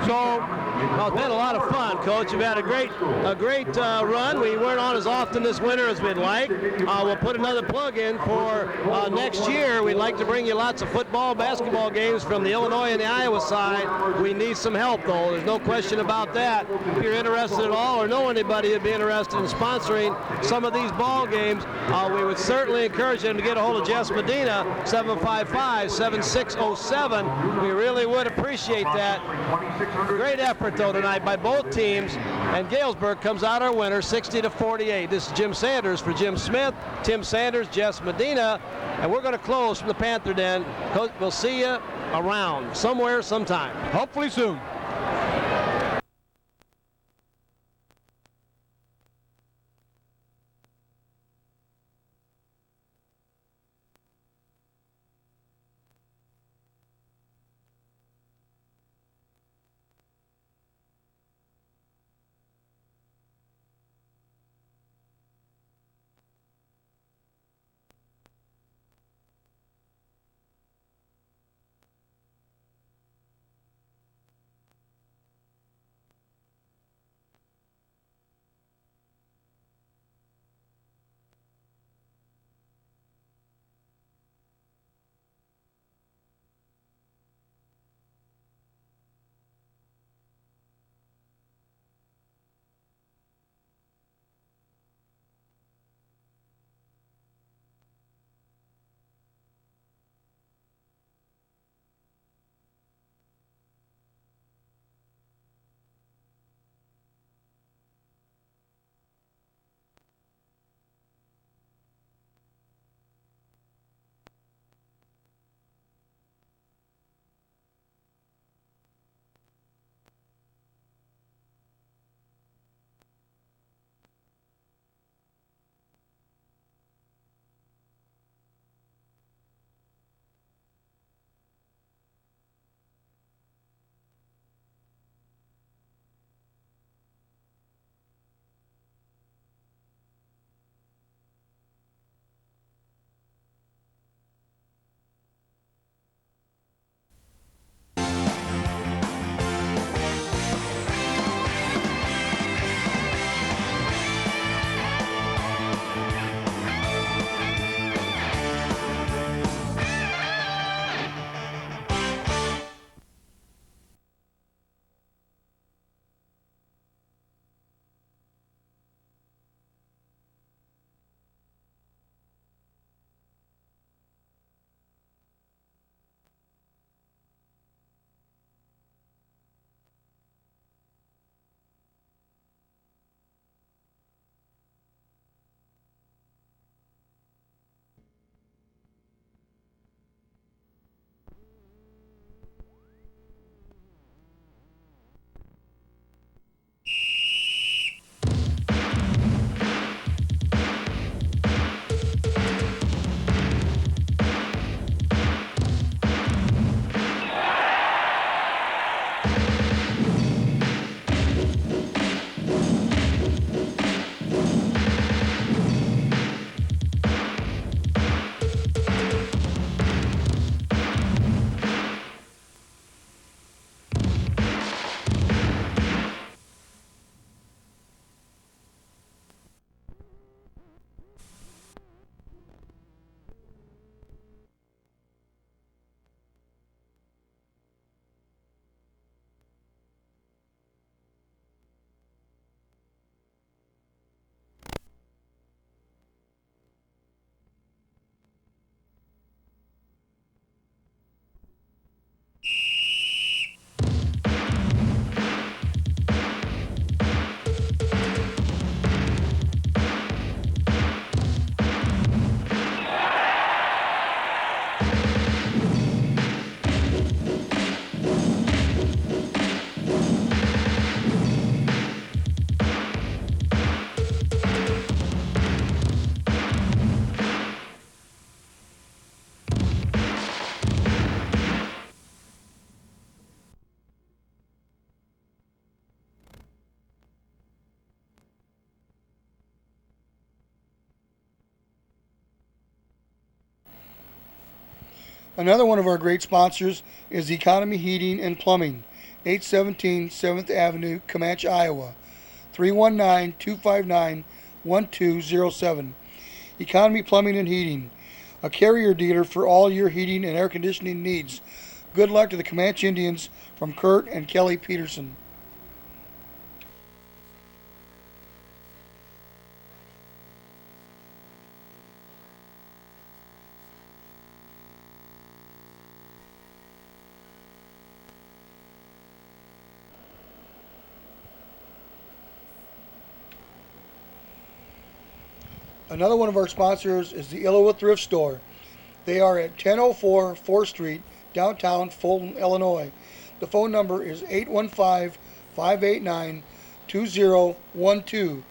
So, well, it's been a lot of fun, Coach. You've had a great run. We weren't on as often this winter as we'd like. We'll put another plug in for next year. We'd like to bring you lots of football, basketball games from the Illinois and the Iowa side. We need some help, though. There's no question about that. If you're interested at all or know anybody who'd be interested in sponsoring some of these ball games, we would certainly encourage them to get a hold of Jess Medina, 755-7607. We really would appreciate that. Great effort, though, tonight by both teams, and Galesburg comes out our winner 60-48. This is Jim Sanders for Jim Smith, Tim Sanders, Jess Medina, and we're going to close from the Panther Den. We'll see you around somewhere, sometime. hopefully soon. Another one of our great sponsors is Economy Heating and Plumbing, 817 7th Avenue, Comanche, Iowa, 319-259-1207. Economy Plumbing and Heating, a carrier dealer for all your heating and air conditioning needs. Good luck to the Comanche Indians from Kurt and Kelly Peterson. Another one of our sponsors is the Iowa Thrift Store. They are at 1004 4th Street, downtown Fulton, Illinois. The phone number is 815-589-2012.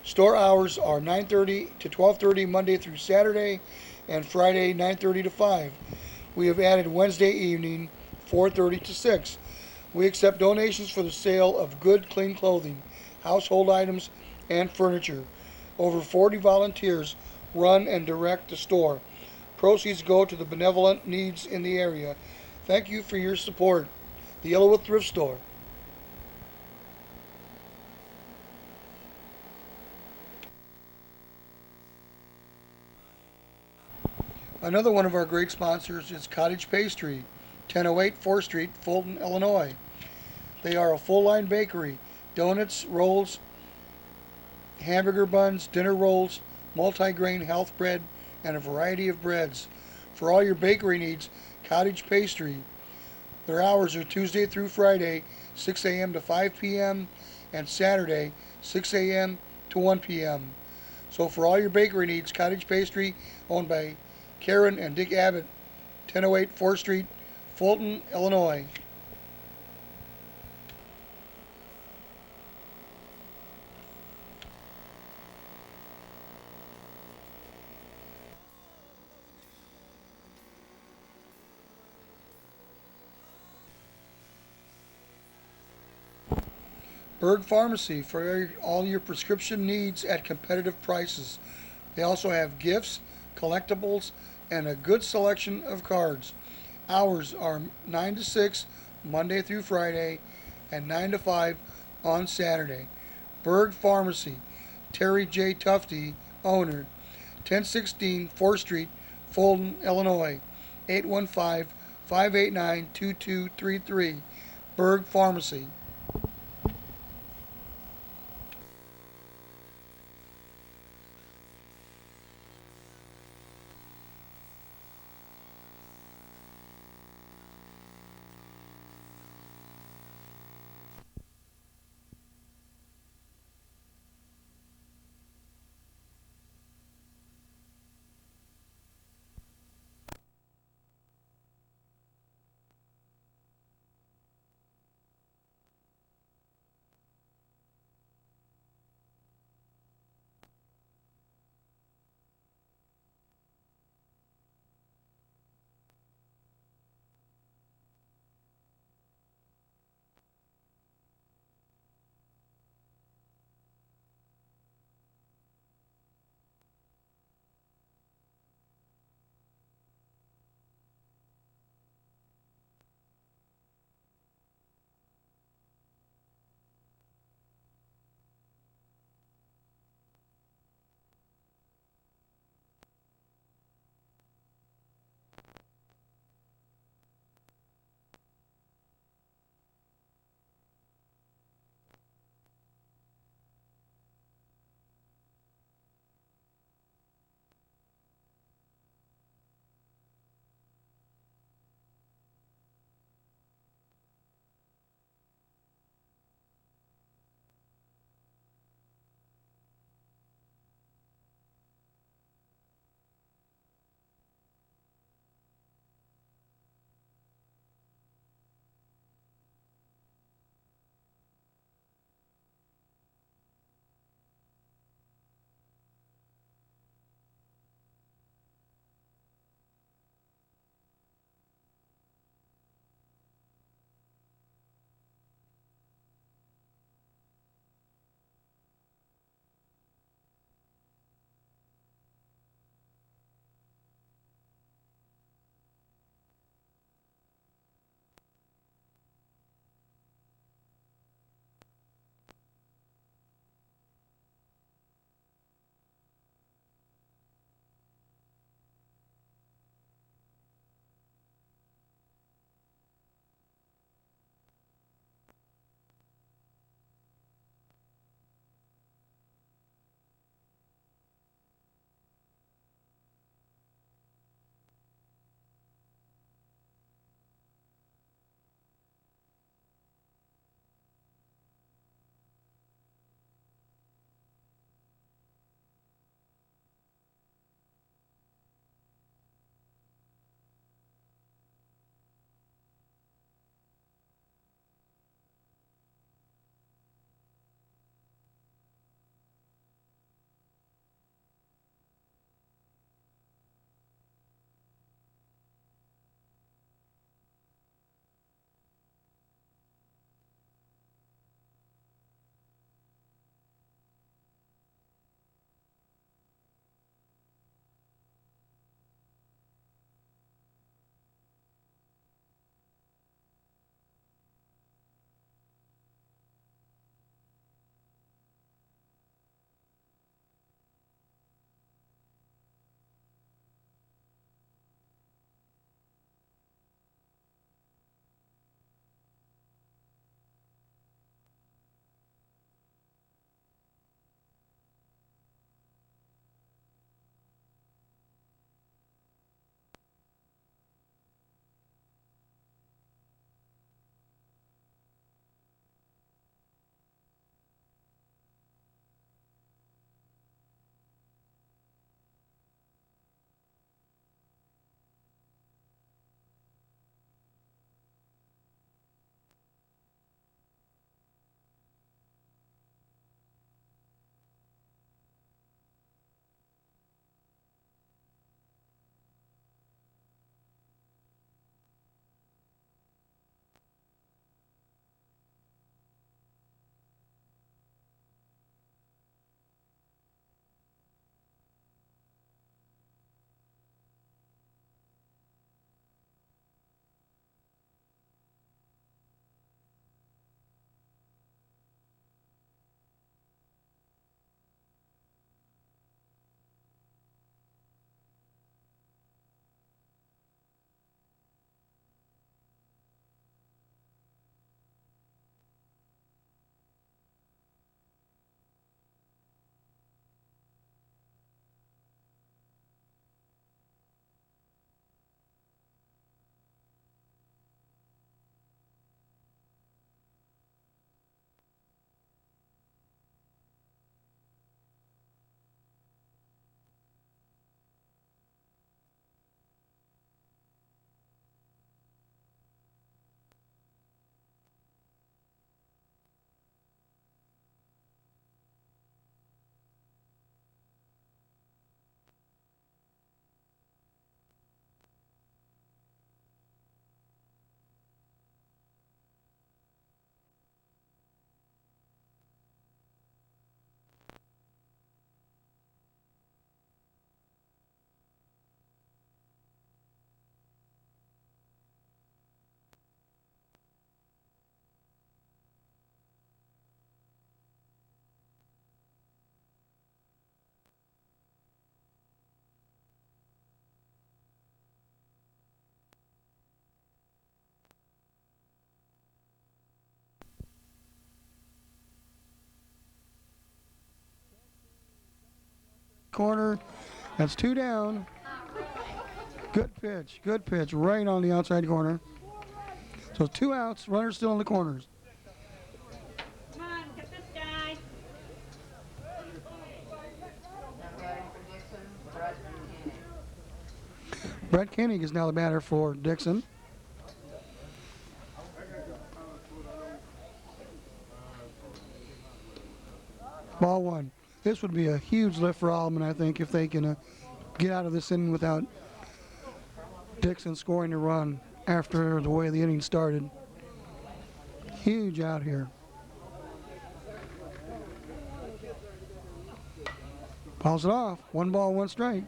Store hours are 9:30 to 12:30 Monday through Saturday, and Friday 9:30 to 5. We have added Wednesday evening 4:30 to 6. We accept donations for the sale of good, clean clothing, household items, and furniture. Over 40 volunteers run and direct the store. Proceeds go to the benevolent needs in the area. Thank you for your support. The Iowa Thrift Store. Another one of our great sponsors is Cottage Pastry, 1008 4th Street, Fulton, Illinois. They are a full-line bakery, donuts, rolls, hamburger buns, dinner rolls, multi-grain health bread, and a variety of breads. For all your bakery needs, Cottage Pastry. Their hours are Tuesday through Friday, 6 a.m. to 5 p.m., and Saturday, 6 a.m. to 1 p.m. So for all your bakery needs, Cottage Pastry, owned by Karen and Dick Abbott, 1008 4th Street, Fulton, Illinois. Berg Pharmacy, for all your prescription needs at competitive prices. They also have gifts, collectibles, and a good selection of cards. Hours are 9 to 6 Monday through Friday and 9 to 5 on Saturday. Berg Pharmacy, Terry J. Tufty, owner, 1016 4th Street, Fulton, Illinois, 815-589-2233. Berg Pharmacy. corner. That's 2 down. Good pitch, right on the outside corner. So 2 outs, runners still in the corners. Come on, get this guy. Brett Koenig is now the batter for Dixon. Ball 1. This would be a huge lift for Allman, I think, if they can get out of this inning without Dixon scoring a run after the way the inning started. Huge out here. Fouls it off. 1 ball, 1 strike.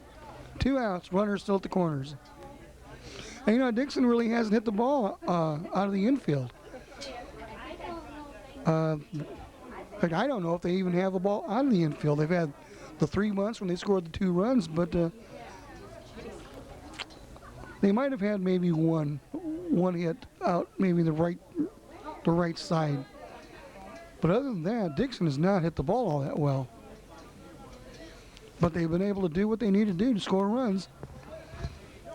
2 outs. Runners still at the corners. And you know, Dixon really hasn't hit the ball out of the infield. In fact, I don't know if they even have a ball out of the infield. They've had the 3 months when they scored the 2 runs, but they might have had maybe one hit out, maybe the right side. But other than that, Dixon has not hit the ball all that well. But they've been able to do what they need to do to score runs,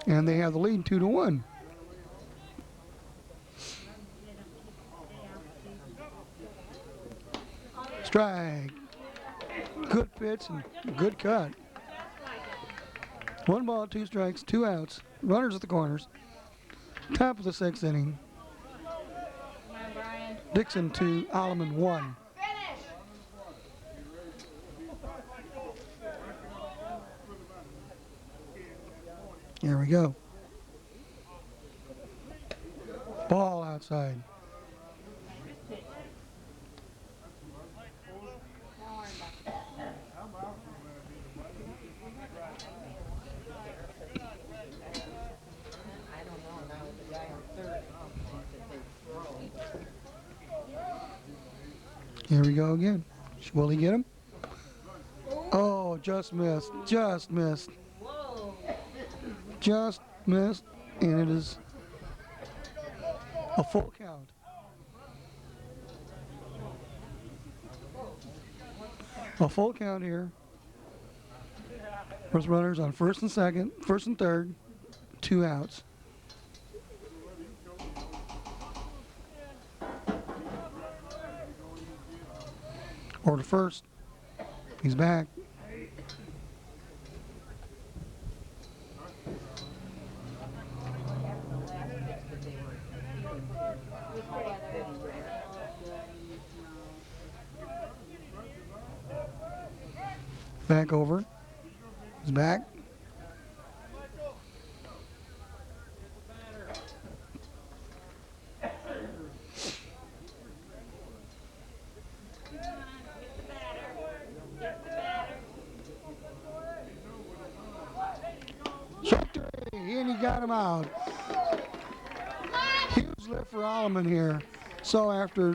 and they have the lead 2-1. Strike. Good pitch and good cut. 1 ball, 2 strikes, 2 outs. Runners at the corners. Top of the 6th inning. Dixon 2, Allman 1. Here we go. Ball outside. Here we go again. Will he get him? Oh, just missed. Just missed. Just missed. And it is a full count. A full count here. With runners on first and third, 2 outs. Or to first. He's back. Back over. He's back. And he got him out. Huge lift for Allman here. So after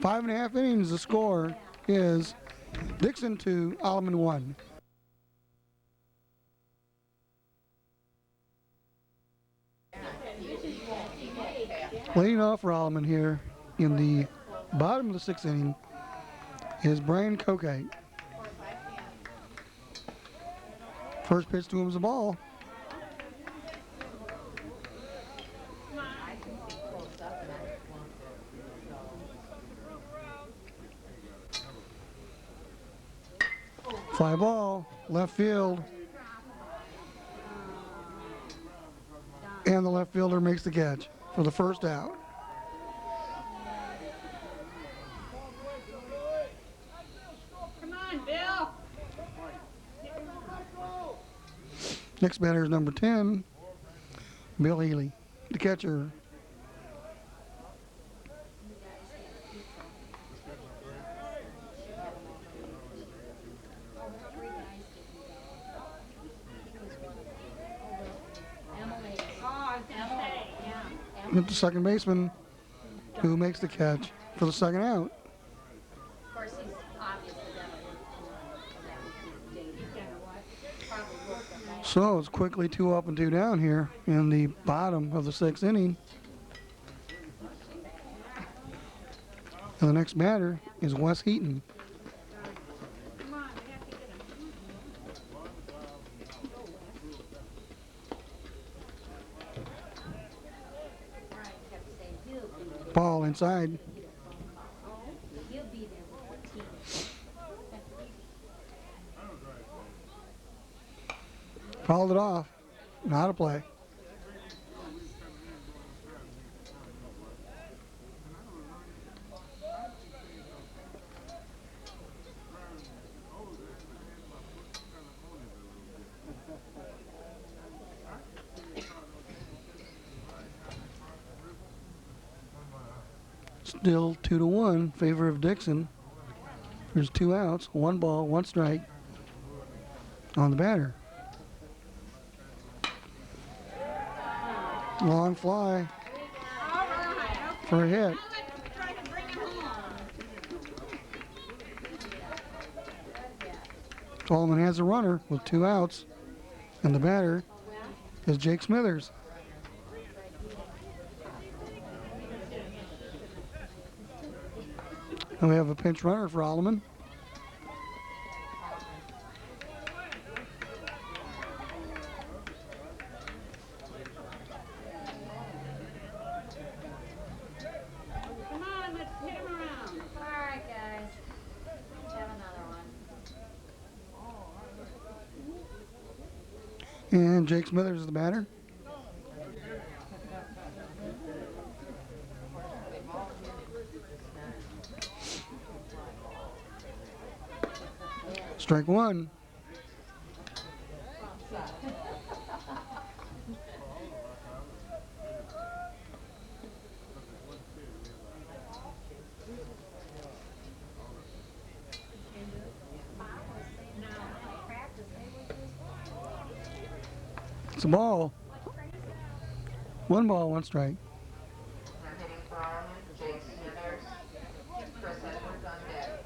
5.5 innings, the score is Dixon 2, Allman 1. Leading off for Allman here in the bottom of the 6th inning is Brian Kokite. First pitch to him is a ball. Fly ball, left field. And the left fielder makes the catch for the first out. Come on, Bill. Next batter is number 10, Bill Healy, the catcher. With the second baseman, who makes the catch for the second out. Of course, he's obviously done it. So it's quickly 2 up and 2 down here in the bottom of the 6th inning. And the next batter is Wes Heaton. Come on, we have to get him. Ball inside. He'll be there with the team. Fouled it off. Not a play. Still 2-1, favor of Dixon. There's 2 outs, 1 ball, 1 strike on the batter. Long fly for a hit. Try to bring him home. Tallman has a runner with 2 outs, and the batter is Jake Smithers. And we have a pinch runner for Alleman. Come on, let's hit him around. All right, guys. Let's have another one. And Jake Smithers is the batter. Strike 1. It's a ball. 1 ball, 1 strike. Hitting for Alleman, Jake Smithers, Chris Edwards on deck.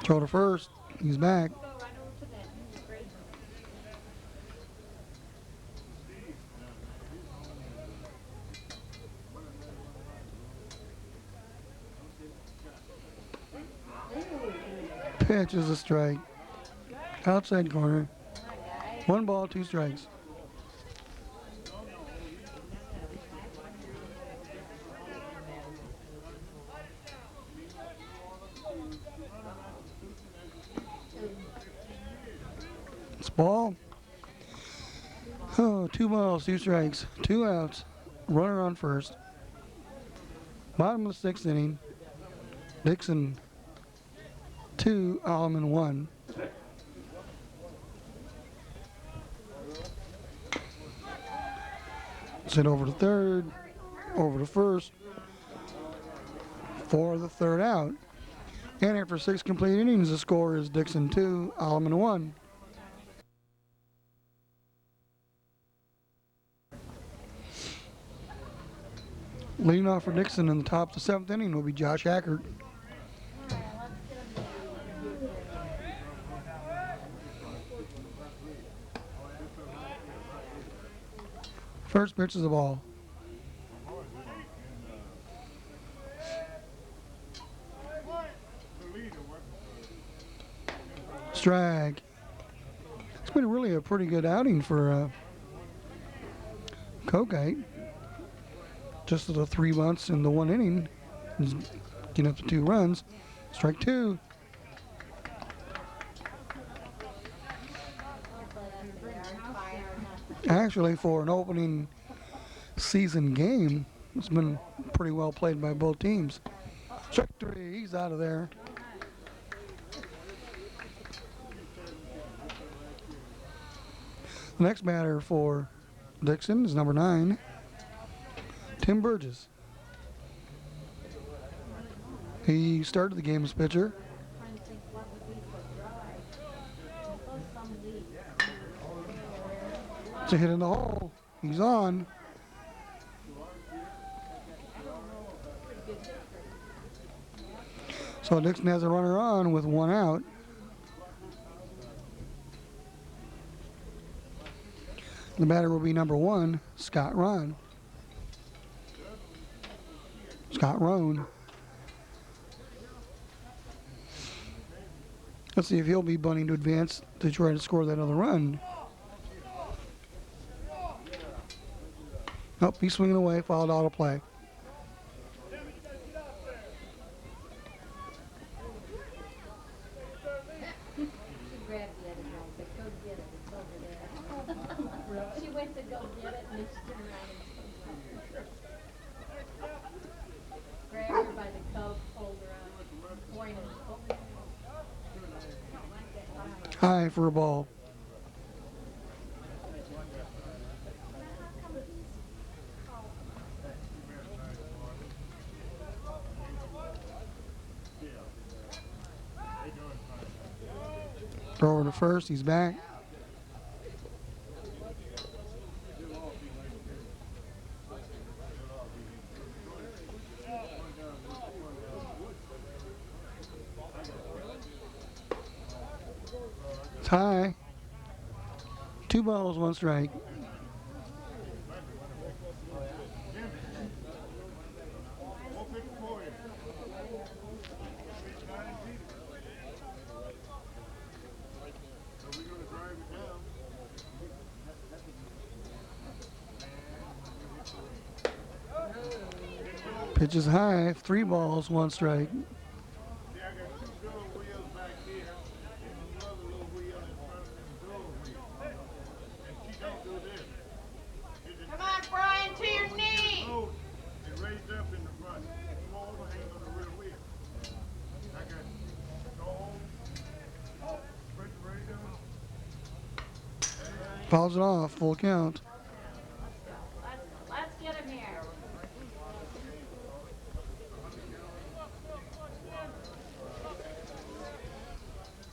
Throw to first. He's back. Go right over to them. Great. Pitch is a strike. Outside corner. 1 ball, 2 strikes. It's ball. Oh, 2 balls, 2 strikes, 2 outs. Runner on first. Bottom of the 6th inning. Dixon 2, Alleman 1. Sent over to third, over to first for the 3rd out. And after 6 complete innings, the score is Dixon 2, Alleman 1. Leading off for Dixon in the top of the 7th inning will be Josh Hackert. First pitch is the ball. Strike. It's been really a pretty good outing for Kokite. Just the 3 months in the 1 inning, he's getting up to 2 runs. Strike 2. Actually, for an opening season game, it's been pretty well played by both teams. Strike 3, he's out of there. The next batter for Dixon is number 9, Tim Burgess. He started the game as pitcher. It's a hit in the hole. He's on. So Dixon has a runner on with 1 out. The batter will be number 1, Scott Rohn. Let's see if he'll be bunting to advance to try to score that other run. Nope, he's swinging away, fouled out of play. She grabbed the other girl and said, go get it, it's over there. She went to go get it and then she turned around and grabbed her by the coat, pulled her out, pointed. High for a ball. Throw to first, he's back. It's high. 2 balls, 1 strike. Pitch is high, 3 balls, 1 strike. Come on, Brian, to your knee. Fouls it off, full count.